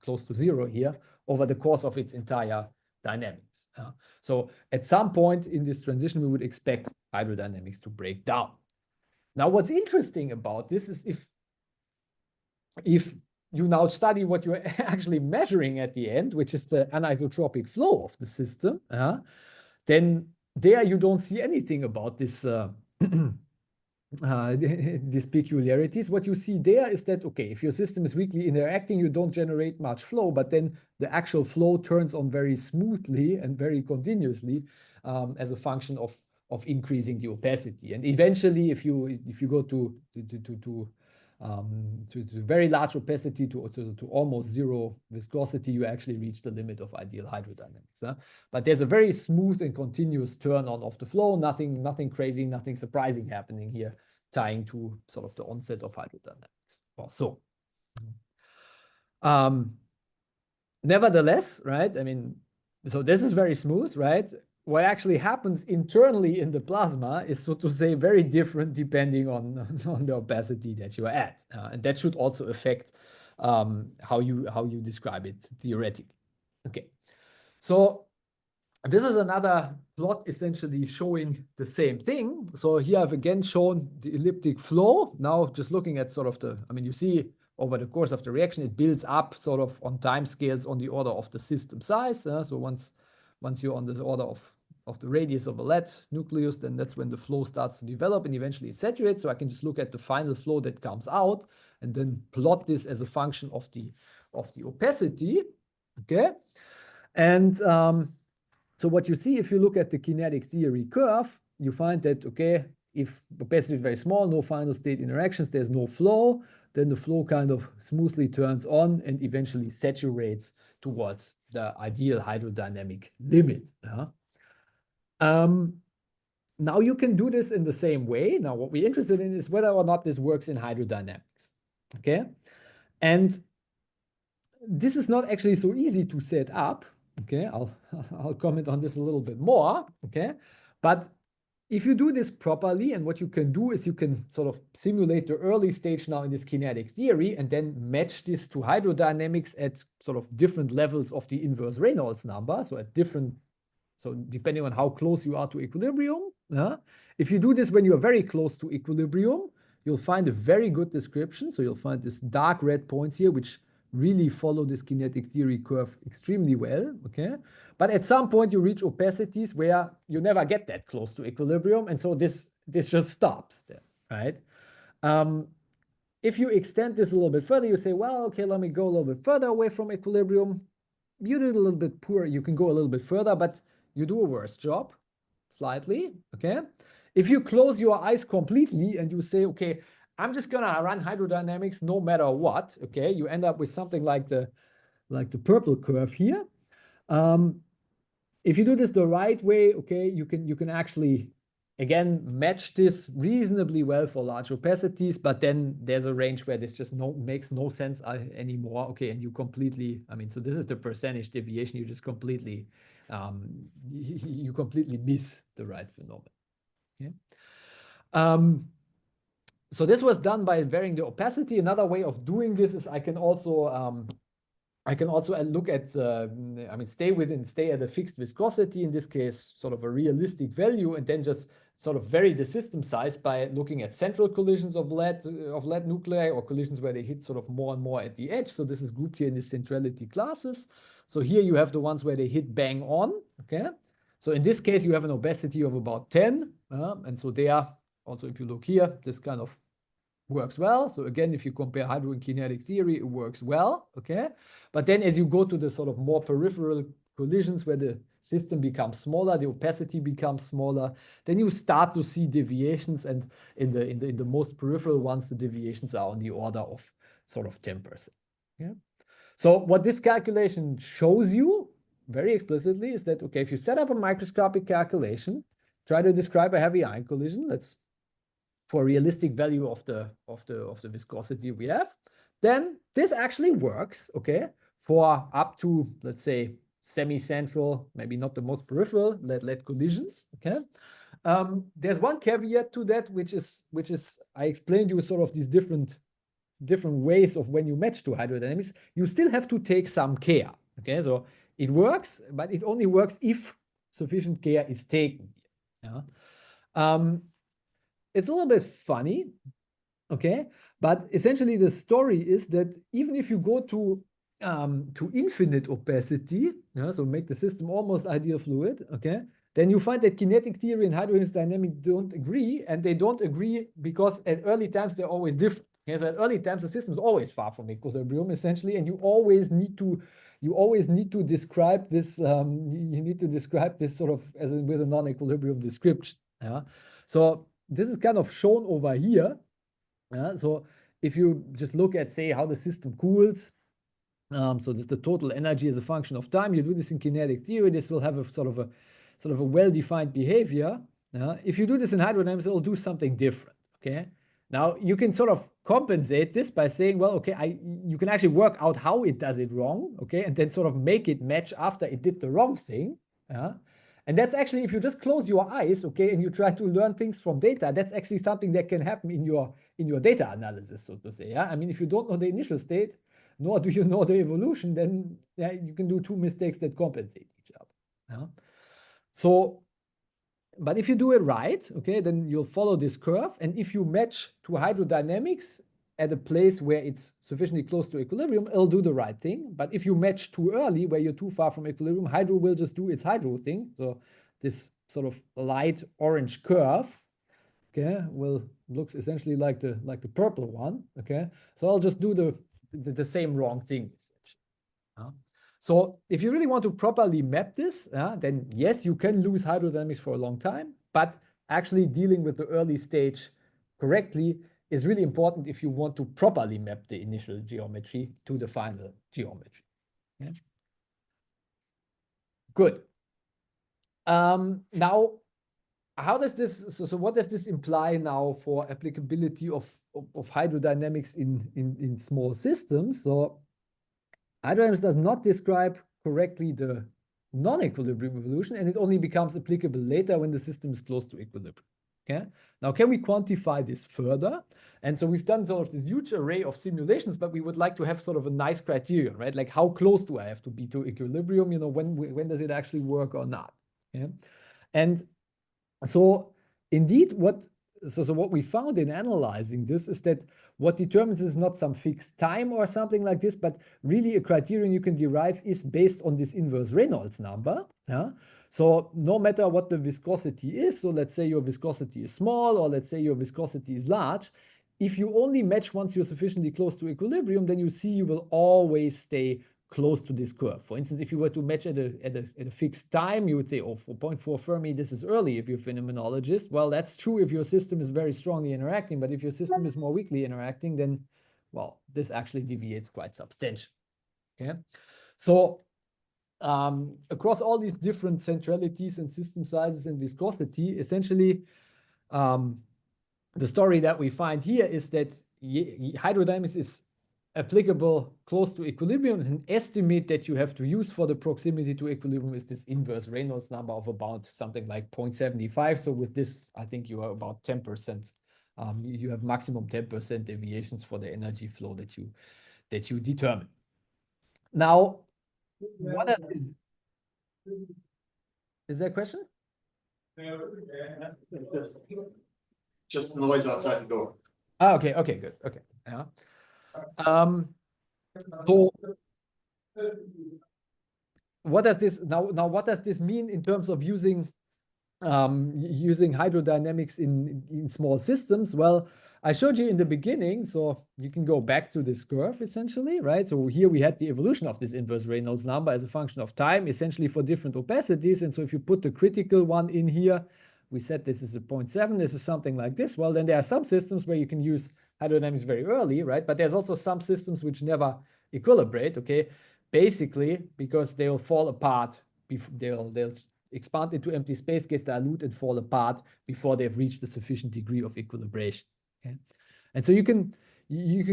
close to 0 here over the course of its entire dynamics. So at some point in this transition, we would expect hydrodynamics to break down. Now, what's interesting about this is if you now study what you're actually measuring at the end, which is the anisotropic flow of the system, then there you don't see anything about this these peculiarities. What you see there is that, okay, if your system is weakly interacting, you don't generate much flow, but then the actual flow turns on very smoothly and very continuously as a function of increasing the opacity. And eventually, if you go to very large opacity, to almost 0 viscosity, you actually reach the limit of ideal hydrodynamics. But there's a very smooth and continuous turn on of the flow, nothing crazy, nothing surprising happening here, tying to sort of the onset of hydrodynamics. Or so. Nevertheless, right, I mean, so this is very smooth, right? What actually happens internally in the plasma is, so to say, very different depending on the opacity that you are at. And that should also affect how you describe it theoretically. Okay, so this is another plot essentially showing the same thing. So here I've again shown the elliptic flow. Now just looking at sort of I mean, you see over the course of the reaction, it builds up sort of on time scales on the order of the system size. So once you're on the order of the radius of a lead nucleus, then that's when the flow starts to develop and eventually it saturates. So I can just look at the final flow that comes out and then plot this as a function of the opacity, okay? And so what you see if you look at the kinetic theory curve, you find that, okay, if opacity is very small, no final state interactions, there's no flow, then the flow kind of smoothly turns on and eventually saturates towards the ideal hydrodynamic limit. Now you can do this in the same way. Now what we're interested in is whether or not this works in hydrodynamics, okay? And this is not actually so easy to set up, okay? I'll comment on this a little bit more, okay? But if you do this properly, and what you can do is you can sort of simulate the early stage now in this kinetic theory and then match this to hydrodynamics at sort of different levels of the inverse Reynolds number. So at different, so depending on how close you are to equilibrium. If you do this when you're very close to equilibrium, you'll find a very good description. So you'll find this dark red points here, which really follow this kinetic theory curve extremely well, okay? But at some point you reach opacities where you never get that close to equilibrium, and so this just stops there, right? if you extend this a little bit further, you say, well, okay, let me go a little bit further away from equilibrium. You did a little bit poor. You can go a little bit further, but you do a worse job, slightly, okay? If you close your eyes completely and you say, okay, I'm just gonna run hydrodynamics no matter what, okay? You end up with something like the purple curve here. If you do this the right way, okay, you can actually, again, match this reasonably well for large opacities, but then there's a range where this just makes no sense anymore, okay, and you completely, I mean, so this is the percentage deviation, you just completely, you completely miss the right phenomenon, okay? So this was done by varying the opacity. Another way of doing this is I can also look at, I mean, stay at a fixed viscosity, in this case, sort of a realistic value, and then just sort of vary the system size by looking at central collisions of lead nuclei, or collisions where they hit sort of more and more at the edge. So this is grouped here in the centrality classes. So here you have the ones where they hit bang on, okay? So in this case, you have an opacity of about 10. And so there, also if you look here, this kind of works well. So again, if you compare hydro and kinetic theory, it works well, okay? But then as you go to the sort of more peripheral collisions where the system becomes smaller, the opacity becomes smaller, then you start to see deviations, and in the most peripheral ones, the deviations are on the order of sort of 10%. Yeah. So what this calculation shows you very explicitly is that, okay, if you set up a microscopic calculation, try to describe a heavy ion collision, let's for a realistic value of the viscosity we have, then this actually works, okay, for up to, let's say, semi-central, maybe not the most peripheral lead collisions, okay. There's one caveat to that, which is I explained you sort of these different ways of when you match to hydrodynamics. You still have to take some care, okay. So it works, but it only works if sufficient care is taken. Yeah. It's a little bit funny, okay? But essentially the story is that even if you go to infinite opacity, so make the system almost ideal fluid, okay? Then you find that kinetic theory and hydrodynamics don't agree, and they don't agree because at early times they're always different. Okay? So at early times the system is always far from equilibrium essentially, and you always need to describe this. You need to describe this sort of as with a non-equilibrium description. Yeah. So this is kind of shown over here. So if you just look at, say, how the system cools, so this is the total energy as a function of time. You do this in kinetic theory, this will have a sort of a well-defined behavior. If you do this in hydrodynamics, it will do something different. Okay. Now you can sort of compensate this by saying, well, okay, you can actually work out how it does it wrong, okay, and then sort of make it match after it did the wrong thing. And that's actually, if you just close your eyes, okay, and you try to learn things from data, that's actually something that can happen in your data analysis, so to say. Yeah, I mean, if you don't know the initial state, nor do you know the evolution, then yeah, you can do two mistakes that compensate each other. Yeah? So, but if you do it right, okay, then you'll follow this curve, and if you match to hydrodynamics at a place where it's sufficiently close to equilibrium, it'll do the right thing. But if you match too early, where you're too far from equilibrium, hydro will just do its hydro thing. So this sort of light orange curve, okay, looks essentially like the purple one, okay. So I'll just do the same wrong thing essentially. So if you really want to properly map this, then yes, you can lose hydrodynamics for a long time, but actually dealing with the early stage correctly is really important if you want to properly map the initial geometry to the final geometry. Yeah. Good. Now, how does this, so what does this imply now for applicability of hydrodynamics in small systems? So hydrodynamics does not describe correctly the non-equilibrium evolution, and it only becomes applicable later when the system is close to equilibrium. Okay. Now, can we quantify this further? And so we've done sort of this huge array of simulations, but we would like to have sort of a nice criterion, right? Like, how close do I have to be to equilibrium? You know, when does it actually work or not? Yeah. And so indeed, what we found in analyzing this is that what determines is not some fixed time or something like this, but really a criterion you can derive is based on this inverse Reynolds number. Yeah? So no matter what the viscosity is, so let's say your viscosity is small, or let's say your viscosity is large, if you only match once you're sufficiently close to equilibrium, then you see you will always stay close to this curve. For instance, if you were to match at a fixed time, you would say, oh, for 0.4 Fermi, this is early if you're a phenomenologist. Well, that's true if your system is very strongly interacting, but if your system is more weakly interacting, then, well, this actually deviates quite substantially. Okay, so across all these different centralities and system sizes and viscosity, essentially, the story that we find here is that hydrodynamics is applicable close to equilibrium. An estimate that you have to use for the proximity to equilibrium is this inverse Reynolds number of about something like 0.75. So with this, I think you are about 10%. You have maximum 10% deviations for the energy flow that you determine. Now, what is this? Is there a question? Just noise outside the door. Ah, okay, good, okay. Yeah. So what does this now what does this mean in terms of using hydrodynamics in small systems? Well, I showed you in the beginning, so you can go back to this curve essentially, right? So here we had the evolution of this inverse Reynolds number as a function of time, essentially for different opacities. And so if you put the critical one in here, we said this is a 0.7, this is something like this. Well, then there are some systems where you can use hydrodynamics very early, right? But there's also some systems which never equilibrate, okay? Basically, because they'll fall apart, they'll expand into empty space, get dilute, and fall apart before they've reached a sufficient degree of equilibration. Okay? And so you can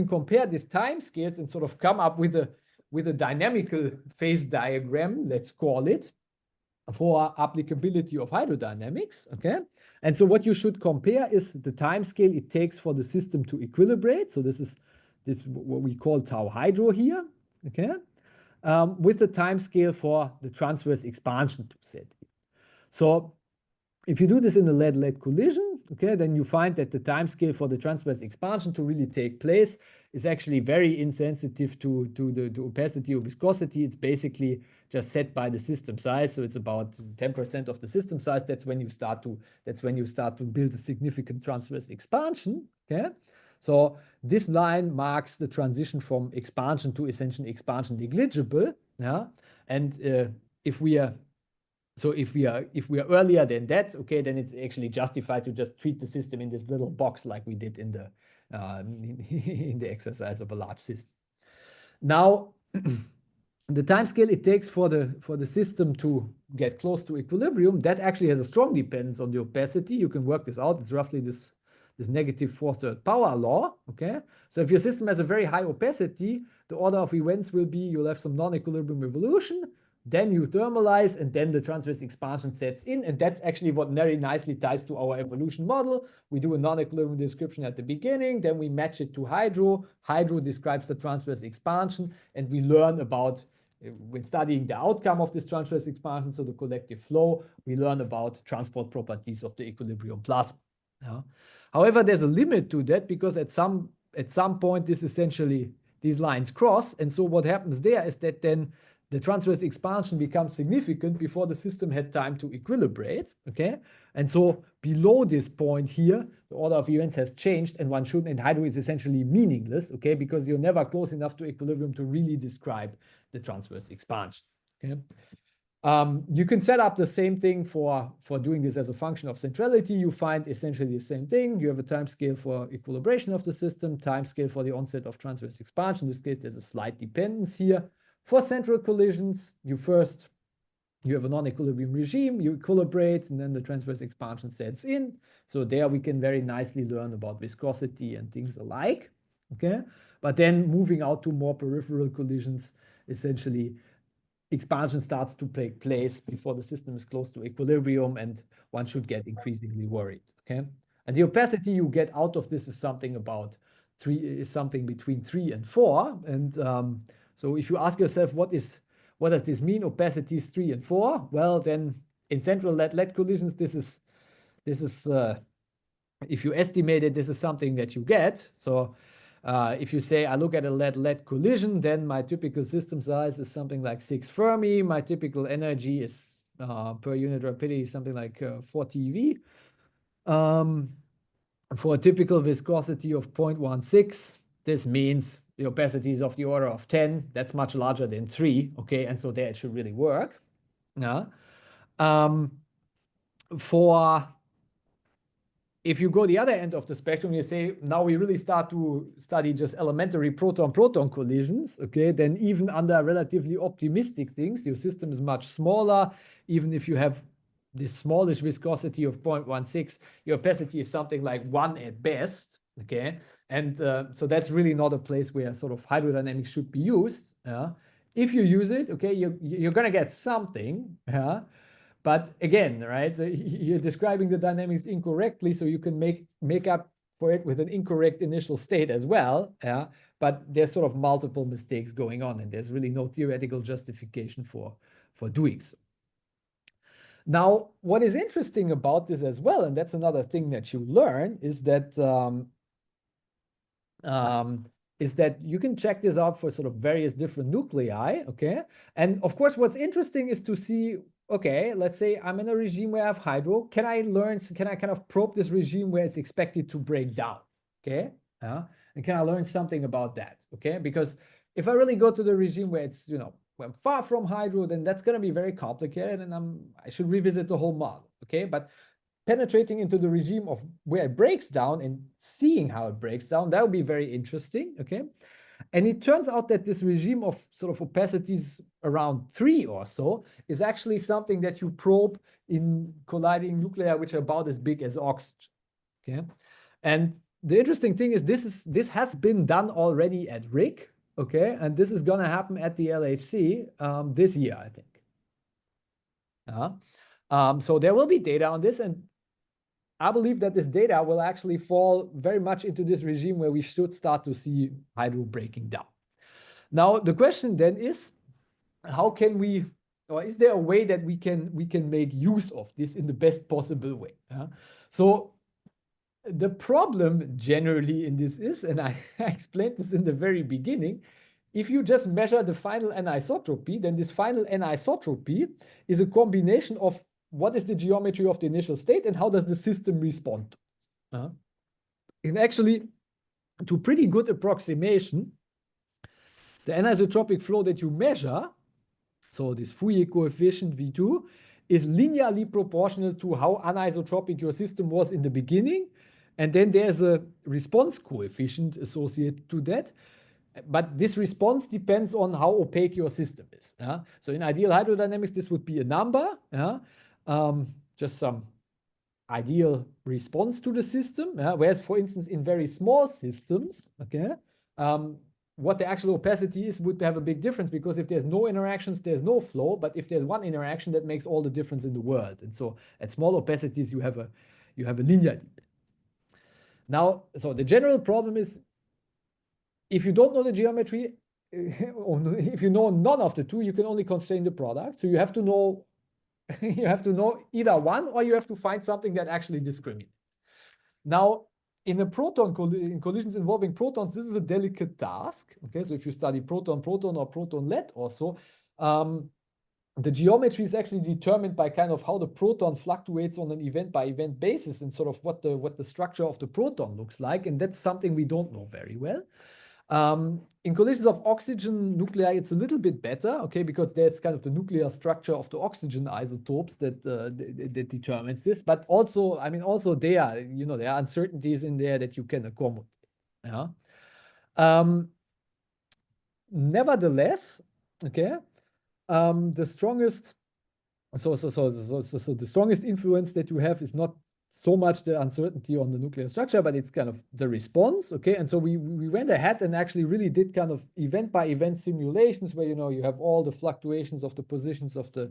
compare these time scales and sort of come up with a dynamical phase diagram, let's call it, for applicability of hydrodynamics. Okay, and so what you should compare is the time scale it takes for the system to equilibrate. So this is what we call tau hydro here. Okay, with the time scale for the transverse expansion to set. So if you do this in a lead-lead collision, okay, then you find that the time scale for the transverse expansion to really take place is actually very insensitive to the opacity or viscosity. It's basically just set by the system size. So it's about 10% of the system size. That's when you start to build a significant transverse expansion. Okay. So this line marks the transition from expansion to essentially expansion negligible. Yeah. And if we are earlier than that, okay, then it's actually justified to just treat the system in this little box like we did in the exercise of a large system. Now, the time scale it takes for the system to get close to equilibrium, that actually has a strong dependence on the opacity. You can work this out. It's roughly this negative 4/3 power law. Okay, so if your system has a very high opacity, the order of events will be you'll have some non-equilibrium evolution. Then you thermalize, and then the transverse expansion sets in. And that's actually what very nicely ties to our evolution model. We do a non-equilibrium description at the beginning, then we match it to hydro. Hydro describes the transverse expansion, and we learn about, when studying the outcome of this transverse expansion, so the collective flow, we learn about transport properties of the equilibrium plasma. Yeah. However, there's a limit to that, because at some point, these lines cross. And so what happens there is that then the transverse expansion becomes significant before the system had time to equilibrate, okay? And so below this point here, the order of events has changed, and hydro is essentially meaningless, okay? Because you're never close enough to equilibrium to really describe the transverse expansion, okay? You can set up the same thing for doing this as a function of centrality. You find essentially the same thing. You have a time scale for equilibration of the system, time scale for the onset of transverse expansion. In this case, there's a slight dependence here. For central collisions, you have a non-equilibrium regime, you equilibrate, and then the transverse expansion sets in. So there we can very nicely learn about viscosity and things alike, okay? But then moving out to more peripheral collisions, essentially expansion starts to take place before the system is close to equilibrium, and one should get increasingly worried, okay? And the opacity you get out of this is something between 3 and 4. And so if you ask yourself, what does this mean, opacities 3 and 4? Well, then in central lead-lead collisions, this is if you estimate it, this is something that you get. So if you say, I look at a lead-lead collision, then my typical system size is something like 6 Fermi. My typical energy is per unit rapidity something like 4 TeV. for a typical viscosity of 0.16, this means the opacity is of the order of 10. That's much larger than 3, okay? And so there it should really work. Yeah. If you go the other end of the spectrum, you say, now we really start to study just elementary proton-proton collisions, okay? Then even under relatively optimistic things, your system is much smaller. Even if you have this smallish viscosity of 0.16, your opacity is something like 1 at best, okay? And so that's really not a place where sort of hydrodynamics should be used. If you use it, okay, you're gonna get something, but again, right, so you're describing the dynamics incorrectly, so you can make up for it with an incorrect initial state as well. But there's sort of multiple mistakes going on, and there's really no theoretical justification for doing so. Now, what is interesting about this as well, and that's another thing that you learn, is that you can check this out for sort of various different nuclei, okay? And of course, what's interesting is to see, okay, let's say I'm in a regime where I have hydro. Can I kind of probe this regime where it's expected to break down, okay? And can I learn something about that, okay? Because if I really go to the regime where it's, you know, where I'm far from hydro, then that's going to be very complicated, and I should revisit the whole model, okay? But penetrating into the regime of where it breaks down and seeing how it breaks down, that would be very interesting, okay? And it turns out that this regime of sort of opacities around 3 or so is actually something that you probe in colliding nuclei which are about as big as oxygen, okay? And the interesting thing is this has been done already at RIG, okay? And this is gonna happen at the LHC this year, I think. So there will be data on this, and I believe that this data will actually fall very much into this regime where we should start to see hydro breaking down. Now, the question then is, how can we, or is there a way that we can make use of this in the best possible way? So the problem generally in this is, and I explained this in the very beginning, if you just measure the final anisotropy, then this final anisotropy is a combination of what is the geometry of the initial state and how does the system respond to this. And actually, to pretty good approximation, the anisotropic flow that you measure, so this Fourier coefficient V2, is linearly proportional to how anisotropic your system was in the beginning. And then there's a response coefficient associated to that. But this response depends on how opaque your system is. So in ideal hydrodynamics, this would be a number, just some ideal response to the system. Whereas, for instance, in very small systems, okay, what the actual opacity is would have a big difference, because if there's no interactions, there's no flow. But if there's one interaction, that makes all the difference in the world. And so at small opacities, you have a linear dependence. Now, so the general problem is, if you don't know the geometry, or if you know none of the two, you can only constrain the product. So you have to know, either one, or you have to find something that actually discriminates. Now, in a in collisions involving protons, this is a delicate task. Okay, so if you study proton-proton or proton-lead also, the geometry is actually determined by kind of how the proton fluctuates on an event-by-event basis, and sort of what the structure of the proton looks like. And that's something we don't know very well. In collisions of oxygen nuclei, it's a little bit better, okay, because there's kind of the nuclear structure of the oxygen isotopes that determines this. But also, I mean, also there are uncertainties in there that you can accommodate. Nevertheless, okay, the strongest influence that you have is not so much the uncertainty on the nuclear structure, but it's kind of the response, okay? And so we went ahead and actually really did kind of event-by-event simulations where, you have all the fluctuations of the positions of the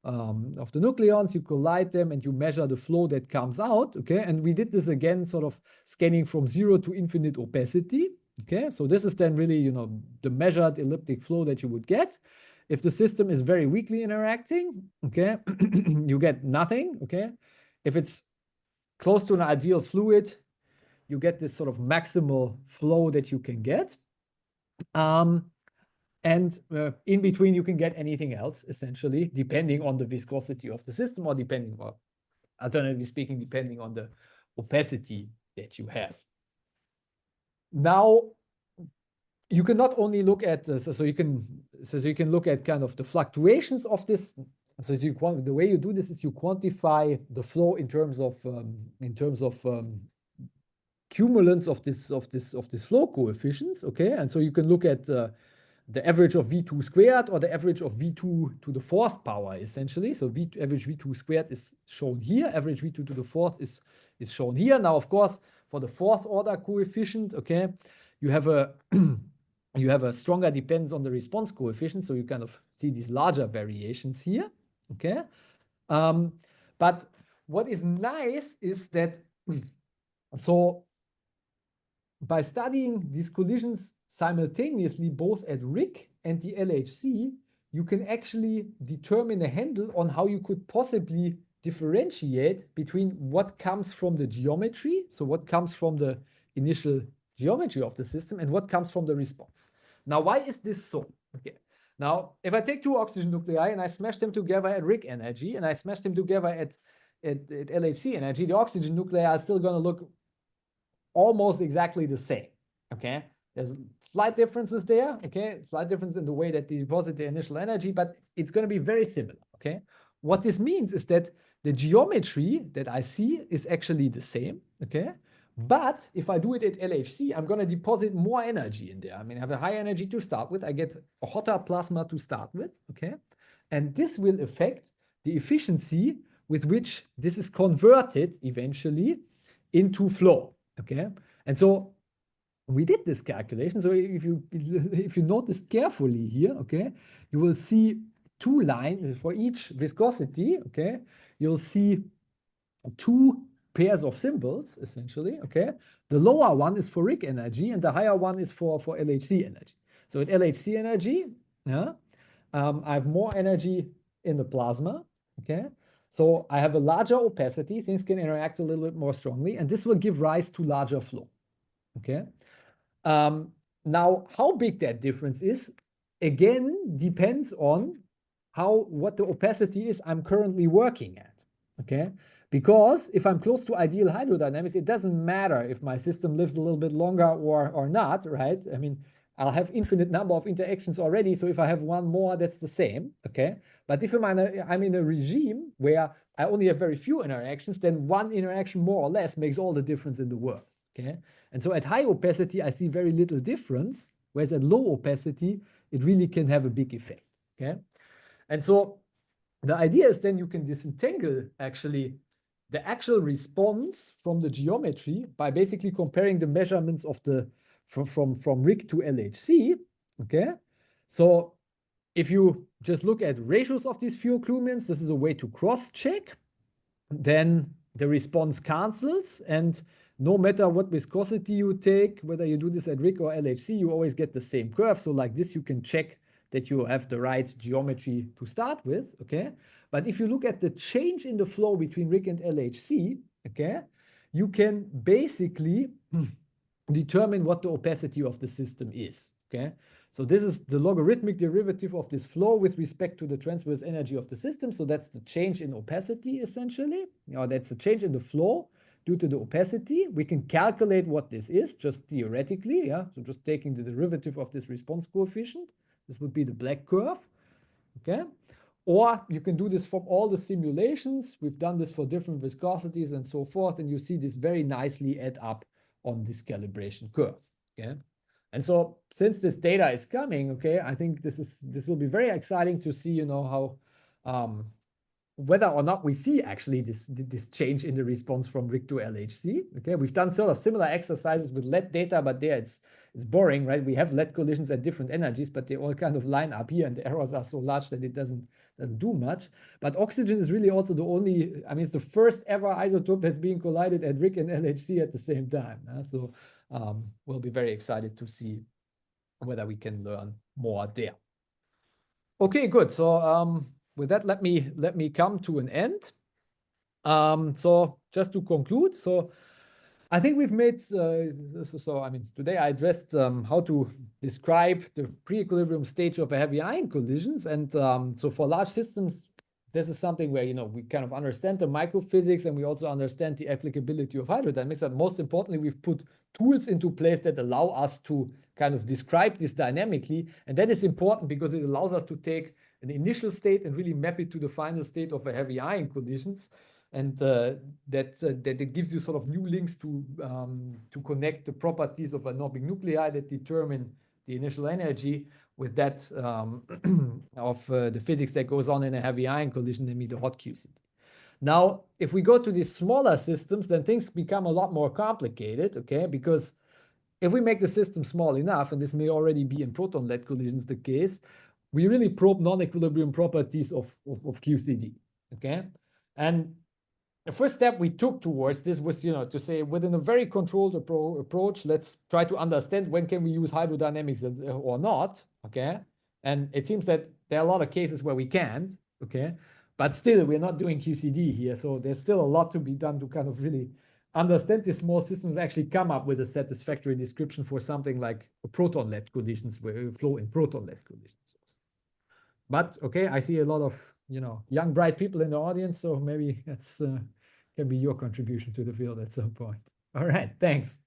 nucleons, you collide them, and you measure the flow that comes out, okay? And we did this again, sort of scanning from 0 to infinite opacity, okay? So this is then really, the measured elliptic flow that you would get. If the system is very weakly interacting, okay, you get nothing, okay? If it's close to an ideal fluid, you get this sort of maximal flow that you can get. And in between, you can get anything else, essentially, depending on the viscosity of the system, or alternatively speaking, depending on the opacity that you have. Now, you can not only look at so you can look at kind of the fluctuations of this. So the way you do this is you quantify the flow in terms of cumulants of this flow coefficients. Okay, and so you can look at the average of V2 squared or the average of V2 to the fourth power, essentially. So average V2 squared is shown here. Average V2 to the fourth is shown here. Now, of course, for the fourth order coefficient, okay, you have a you have a stronger dependence on the response coefficient. So you kind of see these larger variations here. Okay. But what is nice is that so by studying these collisions simultaneously, both at RIC and the LHC, you can actually determine a handle on how you could possibly differentiate between what comes from the geometry, so what comes from the initial geometry of the system, and what comes from the response. Now, why is this so? Okay. Now, if I take two oxygen nuclei and I smash them together at RIC energy and I smash them together at LHC energy, the oxygen nuclei are still going to look almost exactly the same. Okay. There's slight differences there. Okay. Slight difference in the way that they deposit the initial energy, but it's going to be very similar. Okay. What this means is that the geometry that I see is actually the same. Okay. But if I do it at LHC, I'm going to deposit more energy in there. I mean, I have a high energy to start with. I get a hotter plasma to start with. Okay. And this will affect the efficiency with which this is converted eventually into flow. Okay. And so we did this calculation. So if you notice carefully here, okay, you will see two lines for each viscosity. Okay. You'll see two pairs of symbols, essentially, okay? The lower one is for RIC energy, and the higher one is for LHC energy. So at LHC energy, yeah, I have more energy in the plasma, okay? So I have a larger opacity, things can interact a little bit more strongly, and this will give rise to larger flow, okay? Now, how big that difference is, again, depends on what the opacity is I'm currently working at, okay? Because if I'm close to ideal hydrodynamics, it doesn't matter if my system lives a little bit longer or not, right? I mean, I'll have infinite number of interactions already. So if I have one more, that's the same, okay? But if I'm in a regime where I only have very few interactions, then one interaction more or less makes all the difference in the world, okay? And so at high opacity, I see very little difference, whereas at low opacity, it really can have a big effect, okay? And so the idea is then you can disentangle actually the actual response from the geometry by basically comparing the measurements of the from RIC to LHC. Okay, so if you just look at ratios of these few occlusions, this is a way to cross-check. Then the response cancels, and no matter what viscosity you take, whether you do this at RIC or LHC, you always get the same curve. So like this, you can check that you have the right geometry to start with. Okay. But if you look at the change in the flow between RIC and LHC, okay, you can basically determine what the opacity of the system is, okay? So this is the logarithmic derivative of this flow with respect to the transverse energy of the system. So that's the change in opacity, essentially. That's a change in the flow due to the opacity. We can calculate what this is, just theoretically, yeah? So just taking the derivative of this response coefficient. This would be the black curve, okay? Or you can do this from all the simulations. We've done this for different viscosities and so forth, and you see this very nicely add up on this calibration curve. Okay, and so since this data is coming, okay, I think this will be very exciting to see, you know, how whether or not we see actually this change in the response from RIC to LHC. Okay, we've done sort of similar exercises with lead data, but there it's boring, right? We have lead collisions at different energies, but they all kind of line up here, and the errors are so large that it doesn't do much. But oxygen is really also the only, I mean, it's the first ever isotope that's being collided at RIC and LHC at the same time. So we'll be very excited to see whether we can learn more there. Okay, good. So with that, let me come to an end. So just to conclude, so I think we've made, I mean, today I addressed how to describe the pre-equilibrium stage of a heavy ion collisions. And so for large systems, this is something where, you know, we kind of understand the microphysics and we also understand the applicability of hydrodynamics. And most importantly, we've put tools into place that allow us to kind of describe this dynamically. And that is important because it allows us to take an initial state and really map it to the final state of a heavy ion conditions. And that it gives you sort of new links to connect the properties of anomic nuclei that determine the initial energy with that of the physics that goes on in a heavy ion collision, namely the hot QCD. Now, if we go to these smaller systems, then things become a lot more complicated, okay? Because if we make the system small enough, and this may already be in proton-lead collisions the case, we really probe non-equilibrium properties of QCD, okay? And the first step we took towards this was, you know, to say within a very controlled approach, let's try to understand when can we use hydrodynamics or not, okay? And it seems that there are a lot of cases where we can't, okay? But still, we're not doing QCD here, so there's still a lot to be done to kind of really understand these small systems and actually come up with a satisfactory description for something like proton-lead conditions, where we flow in proton-lead conditions. But okay, I see a lot of, you know, young, bright people in the audience, so maybe that's can be your contribution to the field at some point. All right, thanks.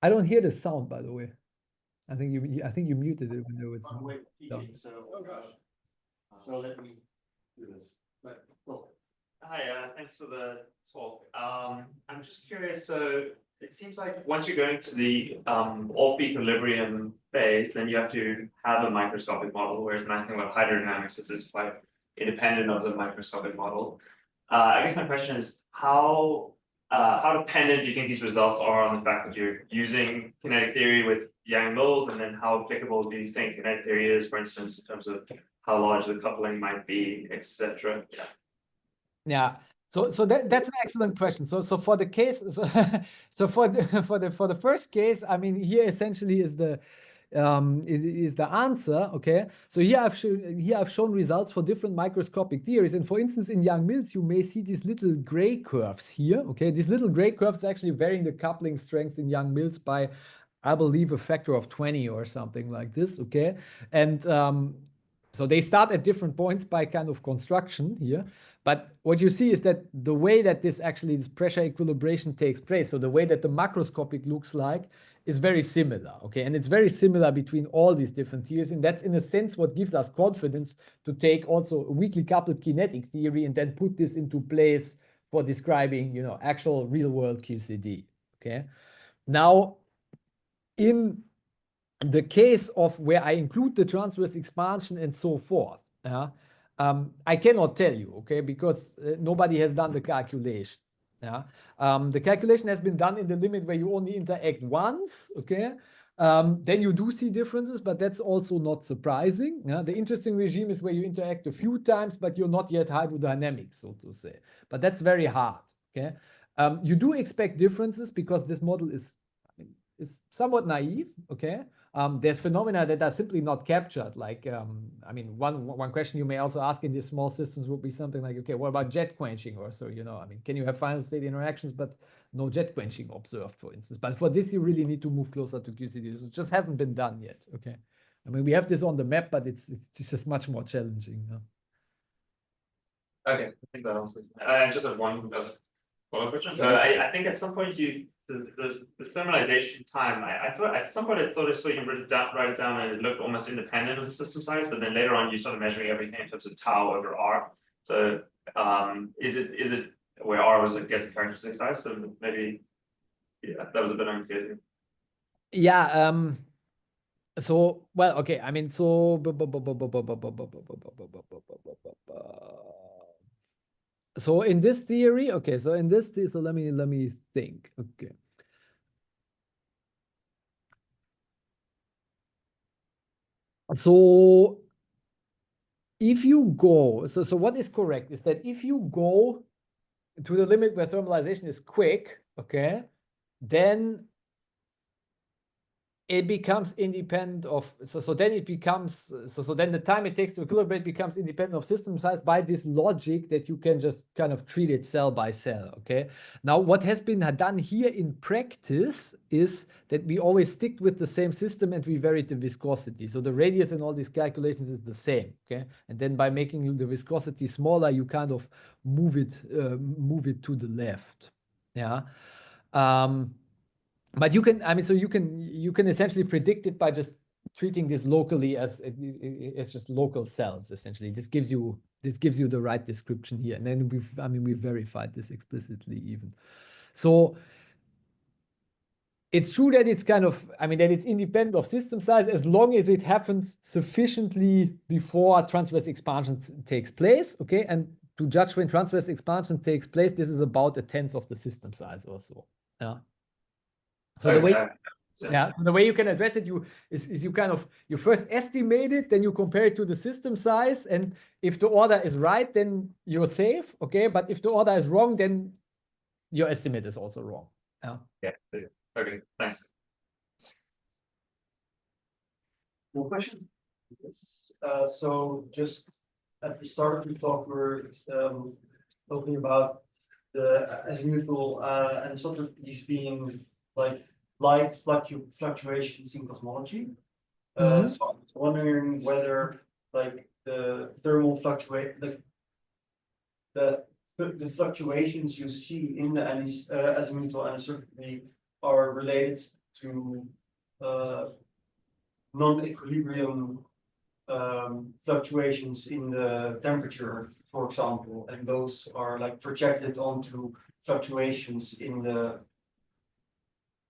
I don't hear the sound, by the way. I think you muted it when there was. So let me do this. Hi, thanks for the talk. I'm just curious, so it seems like once you're going to the off equilibrium phase, then you have to have a microscopic model, whereas the nice thing about hydrodynamics is it's quite independent of the microscopic model. I guess my question is, how dependent do you think these results are on the fact that you're using kinetic theory with Yang-Mills, and then how applicable do you think kinetic theory is, for instance, in terms of how large the coupling might be, etc. Yeah. So that's an excellent question. So for the case, so for the first case, I mean, here essentially is the answer. Okay. So here I've shown results for different microscopic theories, and for instance, in Yang-Mills, you may see these little gray curves here. Okay, these little gray curves actually varying the coupling strength in Yang-Mills by, I believe, a factor of 20 or something like this. Okay, and so they start at different points by kind of construction here. But what you see is that the way that this pressure equilibration takes place, so the way that the macroscopic looks like, is very similar, okay? And it's very similar between all these different theories, and that's in a sense what gives us confidence to take also a weakly coupled kinetic theory and then put this into place for describing, you know, actual real-world QCD, okay? Now, in the case of where I include the transverse expansion and so forth, I cannot tell you, okay, because nobody has done the calculation. Yeah, the calculation has been done in the limit where you only interact once, okay. Then you do see differences, but that's also not surprising. Yeah? The interesting regime is where you interact a few times, but you're not yet hydrodynamic, so to say. But that's very hard. Okay, you do expect differences because this model is somewhat naive. Okay. There's phenomena that are simply not captured. Like, I mean, one question you may also ask in these small systems would be something like, okay, what about jet quenching or so, you know, I mean, can you have final state interactions, but no jet quenching observed, for instance? But for this, you really need to move closer to QCD. It just hasn't been done yet, okay? I mean, we have this on the map, but it's just much more challenging. You know? Okay, I think that answers. I just have one follow-up question. So I think at some point the thermalization time, at some point I thought I saw you write it down and it looked almost independent of the system size, but then later on you started measuring everything in terms of tau over R. So is it where R was, I guess, the characteristic size? So maybe, yeah, that was a bit unclear. Yeah. So, well, okay. I mean, so so in this theory, okay. So in this, so let me think. Okay. So if you go, so what is correct is that if you go to the limit where thermalization is quick, okay, then it becomes independent of, so then it becomes, so then the time it takes to equilibrate becomes independent of system size by this logic that you can just kind of treat it cell by cell, okay? Now, what has been done here in practice is that we always stick with the same system and we vary the viscosity. So the radius in all these calculations is the same, okay? And then by making the viscosity smaller, you kind of move it to the left, yeah? But you can, I mean, so you can essentially predict it by just treating this locally as just local cells, essentially. This gives you the right description here. And then we've verified this explicitly even. So it's true that it's kind of, I mean, that it's independent of system size as long as it happens sufficiently before transverse expansion takes place, okay? And to judge when transverse expansion takes place, this is about 1/10 of the system size or so, yeah? So the way, yeah, the way you can address it, you kind of, you first estimate it, then you compare it to the system size, and if the order is right, then you're safe, okay? But if the order is wrong, then your estimate is also wrong. Yeah. Yeah. Okay. Thanks. More questions? Yes. So just at the start of the talk, we're talking about the azimuthal anisotropies being like fluctuations in cosmology. So I was wondering whether the thermal the fluctuations you see in the azimuthal anisotropy are related to non-equilibrium fluctuations in the temperature, for example, and those are projected onto fluctuations in the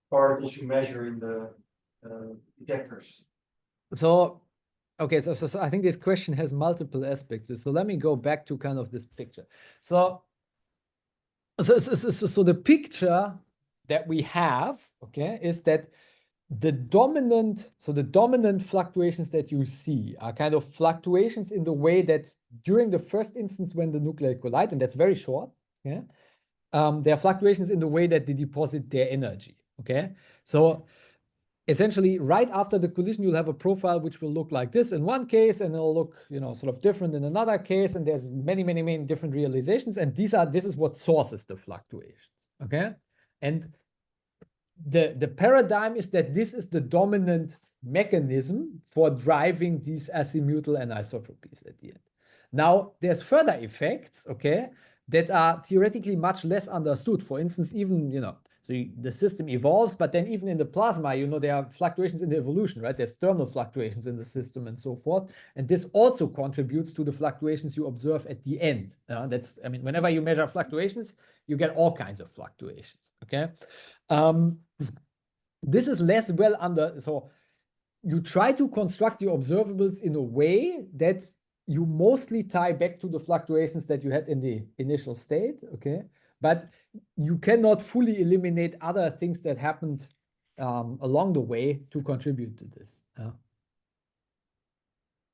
particles you measure in the detectors. So, okay, so I think this question has multiple aspects. So let me go back to kind of this picture. So the picture that we have, okay, is that the dominant fluctuations that you see are kind of fluctuations in the way that during the first instance when the nuclei collide, and that's very short, yeah, there are fluctuations in the way that they deposit their energy. Okay, so essentially right after the collision, you'll have a profile which will look like this in one case, and it'll look, sort of different in another case, and there's many different realizations, and this is what sources the fluctuations. Okay, and the paradigm is that this is the dominant mechanism for driving these azimuthal anisotropies at the end. Now, there's further effects, okay, that are theoretically much less understood. For instance, even, so the system evolves, but then even in the plasma, there are fluctuations in the evolution, right? There's thermal fluctuations in the system and so forth. And this also contributes to the fluctuations you observe at the end. Whenever you measure fluctuations, you get all kinds of fluctuations, okay? This is less well so you try to construct your observables in a way that you mostly tie back to the fluctuations that you had in the initial state, okay? But you cannot fully eliminate other things that happened along the way to contribute to this.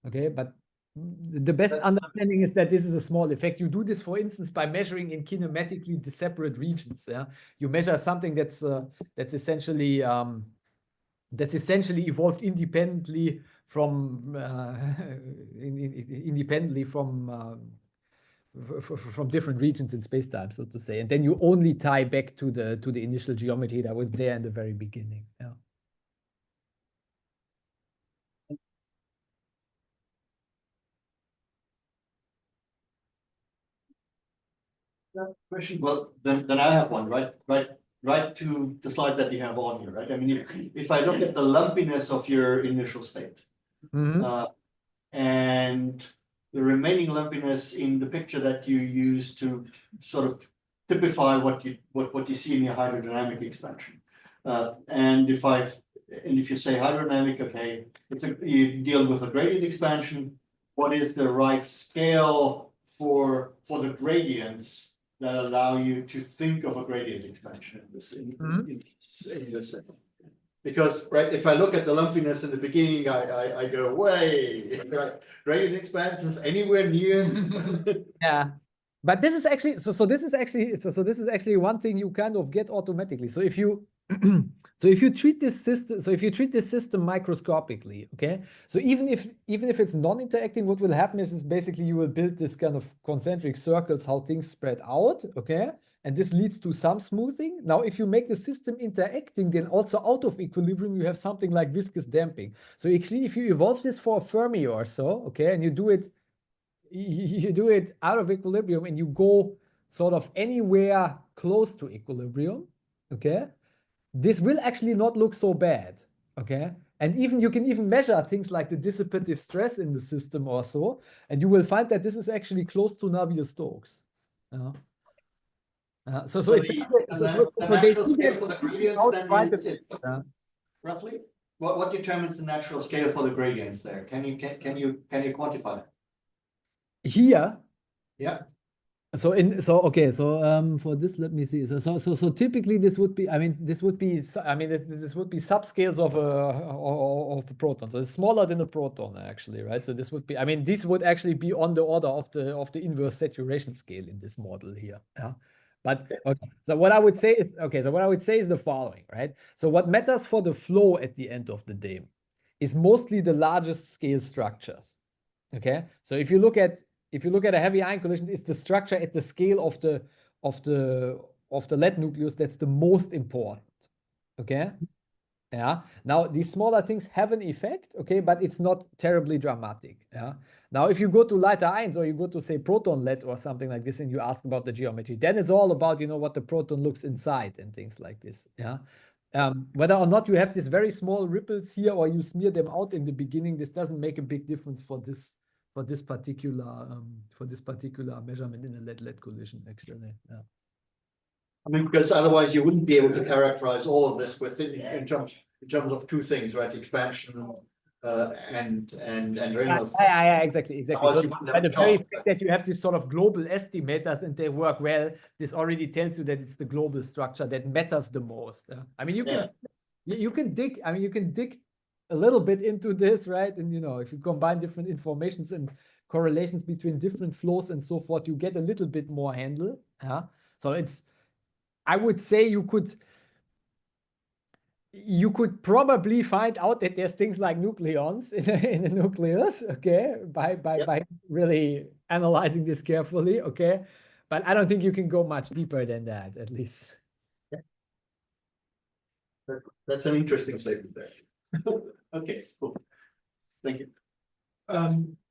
Okay, but the best understanding is that this is a small effect. You do this, for instance, by measuring in kinematically the separate regions. Yeah, you measure something that's essentially evolved independently from from different regions in space-time, so to say, and then you only tie back to the initial geometry that was there in the very beginning. Yeah. Question. Well, then I have one, right to the slide that you have on here, right? I mean, if I look at the lumpiness of your initial state, and the remaining lumpiness in the picture that you use to sort of typify what you see in your hydrodynamic expansion, and if you say hydrodynamic, okay, you deal with a gradient expansion. What is the right scale for the gradients that allow you to think of a gradient expansion in this? Because if I look at the lumpiness in the beginning, I go way, right? Gradient expansions anywhere near. Yeah, but this is actually this is actually one thing you kind of get automatically. So if you So if you treat this system, microscopically, okay. So even if it's non-interacting, what will happen is basically you will build this kind of concentric circles, how things spread out, okay. And this leads to some smoothing. Now, if you make the system interacting, then also out of equilibrium, you have something like viscous damping. So actually, if you evolve this for a Fermi or so, okay, and you do it out of equilibrium and you go sort of anywhere close to equilibrium, okay, this will actually not look so bad, okay? And even you can even measure things like the dissipative stress in the system or so, and you will find that this is actually close to Navier-Stokes. So the natural scale for the gradients then is roughly what determines the natural scale for the gradients there? Can you quantify that? Here, yeah. For this, let me see. So typically this would be, this would be subscales of a proton. So it's smaller than a proton actually, right? So this would be, this would actually be on the order of the inverse saturation scale in this model here. Yeah. But okay. So what I would say is the following, right? So what matters for the flow at the end of the day is mostly the largest scale structures. Okay. So if you look at a heavy ion collision, it's the structure at the scale of the lead nucleus that's the most important. Okay. Yeah. Now these smaller things have an effect, okay, but it's not terribly dramatic. Yeah. Now, if you go to lighter ions or you go to say proton lead or something like this, and you ask about the geometry, then it's all about what the proton looks inside and things like this. Yeah. Whether or not you have these very small ripples here or you smear them out in the beginning, this doesn't make a big difference for this particular measurement in a lead collision, actually. Yeah. Because otherwise you wouldn't be able to characterize all of this in terms of two things, right? Expansion and Reynolds. Yeah, exactly. So by the very fact that you have this sort of global estimators and they work well, this already tells you that it's the global structure that matters the most. You can dig a little bit into this, right? And if you combine different informations and correlations between different flows and so forth, you get a little bit more handle. Yeah. So I would say you could probably find out that there's things like nucleons in the nucleus, okay, by really analyzing this carefully, okay. But I don't think you can go much deeper than that, at least. Yeah. That's an interesting statement there. Okay, cool. Thank you.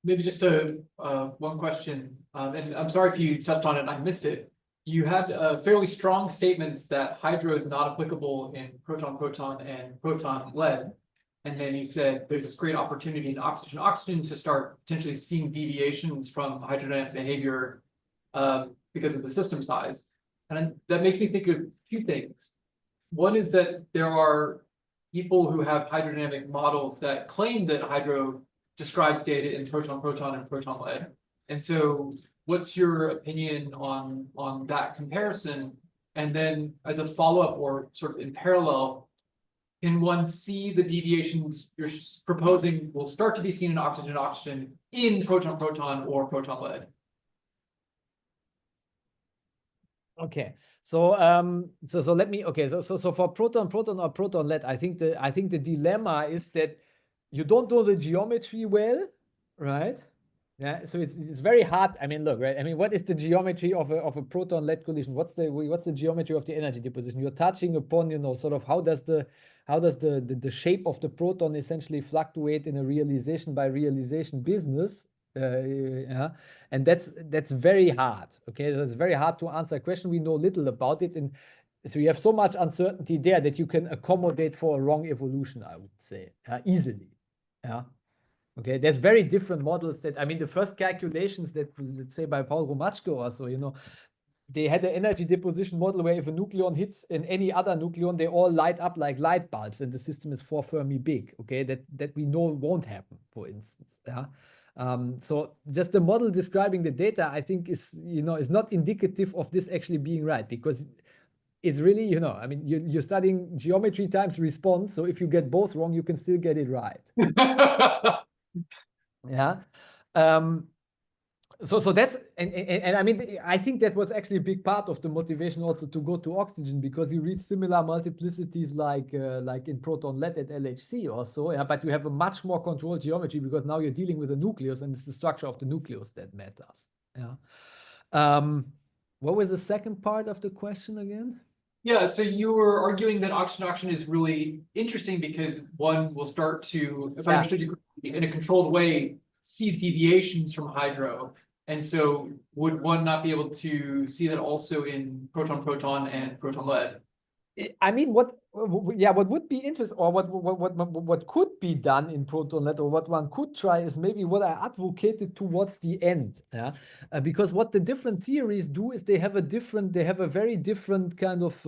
Maybe just one question, and I'm sorry if you touched on it and I missed it. You had fairly strong statements that hydro is not applicable in proton-proton and proton-lead. And then you said there's this great opportunity in oxygen to start potentially seeing deviations from hydrodynamic behavior because of the system size. And that makes me think of two things. One is that there are people who have hydrodynamic models that claim that hydro describes data in proton-proton and proton-lead. And so what's your opinion on that comparison? And then as a follow-up or sort of in parallel, can one see the deviations you're proposing will start to be seen in oxygen-oxygen in proton-proton or proton-lead? Okay. So let me, so for proton-proton or proton-lead, I think the dilemma is that you don't know the geometry well, right? Yeah, so it's very hard. Look, right? What is the geometry of a proton-lead collision? What's the geometry of the energy deposition? You're touching upon, sort of how does the shape of the proton essentially fluctuate in a realization by realization business? Yeah, and that's very hard. Okay, so it's very hard to answer a question. We know little about it, and so you have so much uncertainty there that you can accommodate for a wrong evolution, I would say, easily. Yeah. Okay, there's very different models that, the first calculations that, let's say by Paul Romachko or so, they had an energy deposition model where if a nucleon hits in any other nucleon, they all light up like light bulbs and the system is 4 Fermi big, okay, that we know won't happen, for instance. Yeah. So just the model describing the data, I think is not indicative of this actually being right, because it's really, you're studying geometry times response. So if you get both wrong, you can still get it right. Yeah. So that's and I mean I think that was actually a big part of the motivation also to go to oxygen, because you reach similar multiplicities like in proton lead at LHC or so, yeah, but you have a much more controlled geometry because now you're dealing with a nucleus and it's the structure of the nucleus that matters. Yeah. What was the second part of the question again? Yeah, so you were arguing that oxygen is really interesting because one will start to, if I understood you correctly, in a controlled way, see deviations from hydro. And so would one not be able to see that also in proton-proton and proton-lead? I mean, what would be interesting, or what could be done in proton lead, or what one could try, is maybe what I advocated towards the end, yeah, because what the different theories do is they have a very different kind of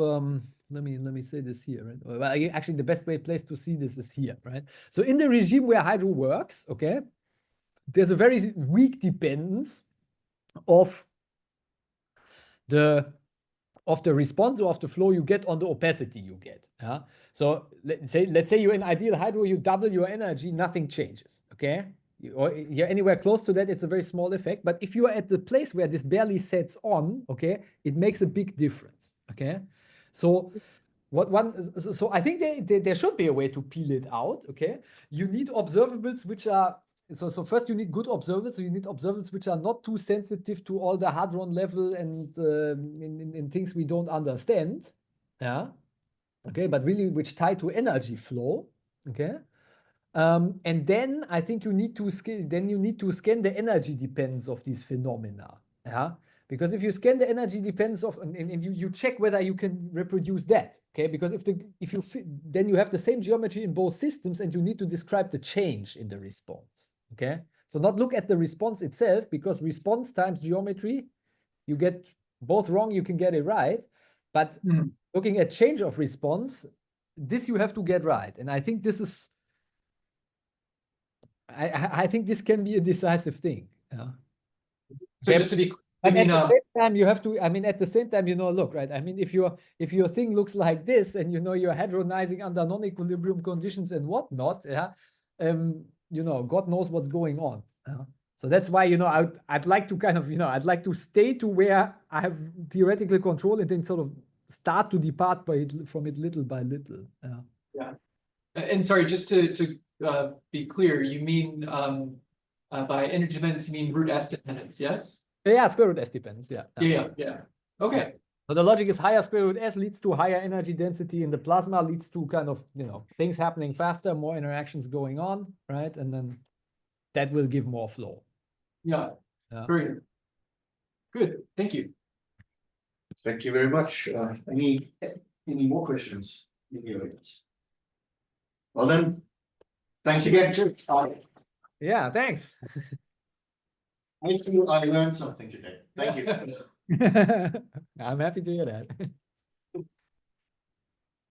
let me say this here, right? Well, actually, the best place to see this is here, right? So in the regime where hydro works, okay, there's a very weak dependence of the response or of the flow you get on the opacity you get. Yeah. So let's say you're in ideal hydro, you double your energy, nothing changes. Okay. Or you're anywhere close to that, it's a very small effect. But if you are at the place where this barely sets on, okay, it makes a big difference. Okay. So so I think there should be a way to peel it out. Okay. You need observables which are so first you need good observables. So you need observables which are not too sensitive to all the hadron level and in things we don't understand. Yeah. Okay, but really which tie to energy flow. Okay. And then I think you need to scan the energy dependence of these phenomena. Yeah. Because if you scan the energy dependence of and you check whether you can reproduce that. Okay. Because then you have the same geometry in both systems and you need to describe the change in the response. Okay, so not look at the response itself, because response times geometry, you get both wrong, you can get it right. But looking at change of response, this you have to get right. And I think this is, I think this can be a decisive thing. Yeah. So just to be, but at the same time, you have to, I mean, at the same time, look, right? I mean, if your thing looks like this and you're hadronizing under non-equilibrium conditions and whatnot, yeah, God knows what's going on. So that's why, I'd like to kind of, I'd like to stay to where I have theoretical control and then sort of start to depart from it little by little. Yeah. And sorry, just to be clear, you mean by energy dependence, you mean root S dependence, yes? Yeah, square root S dependence, yeah. Yeah. Okay. Yeah. So the logic is higher square root S leads to higher energy density in the plasma, leads to kind of, things happening faster, more interactions going on, right? And then that will give more flow. Yeah. Very good. Thank you. Thank you very much. Any more questions in the audience? Well then, thanks again. Yeah, thanks. I feel I learned something today. Thank you. I'm happy to hear that.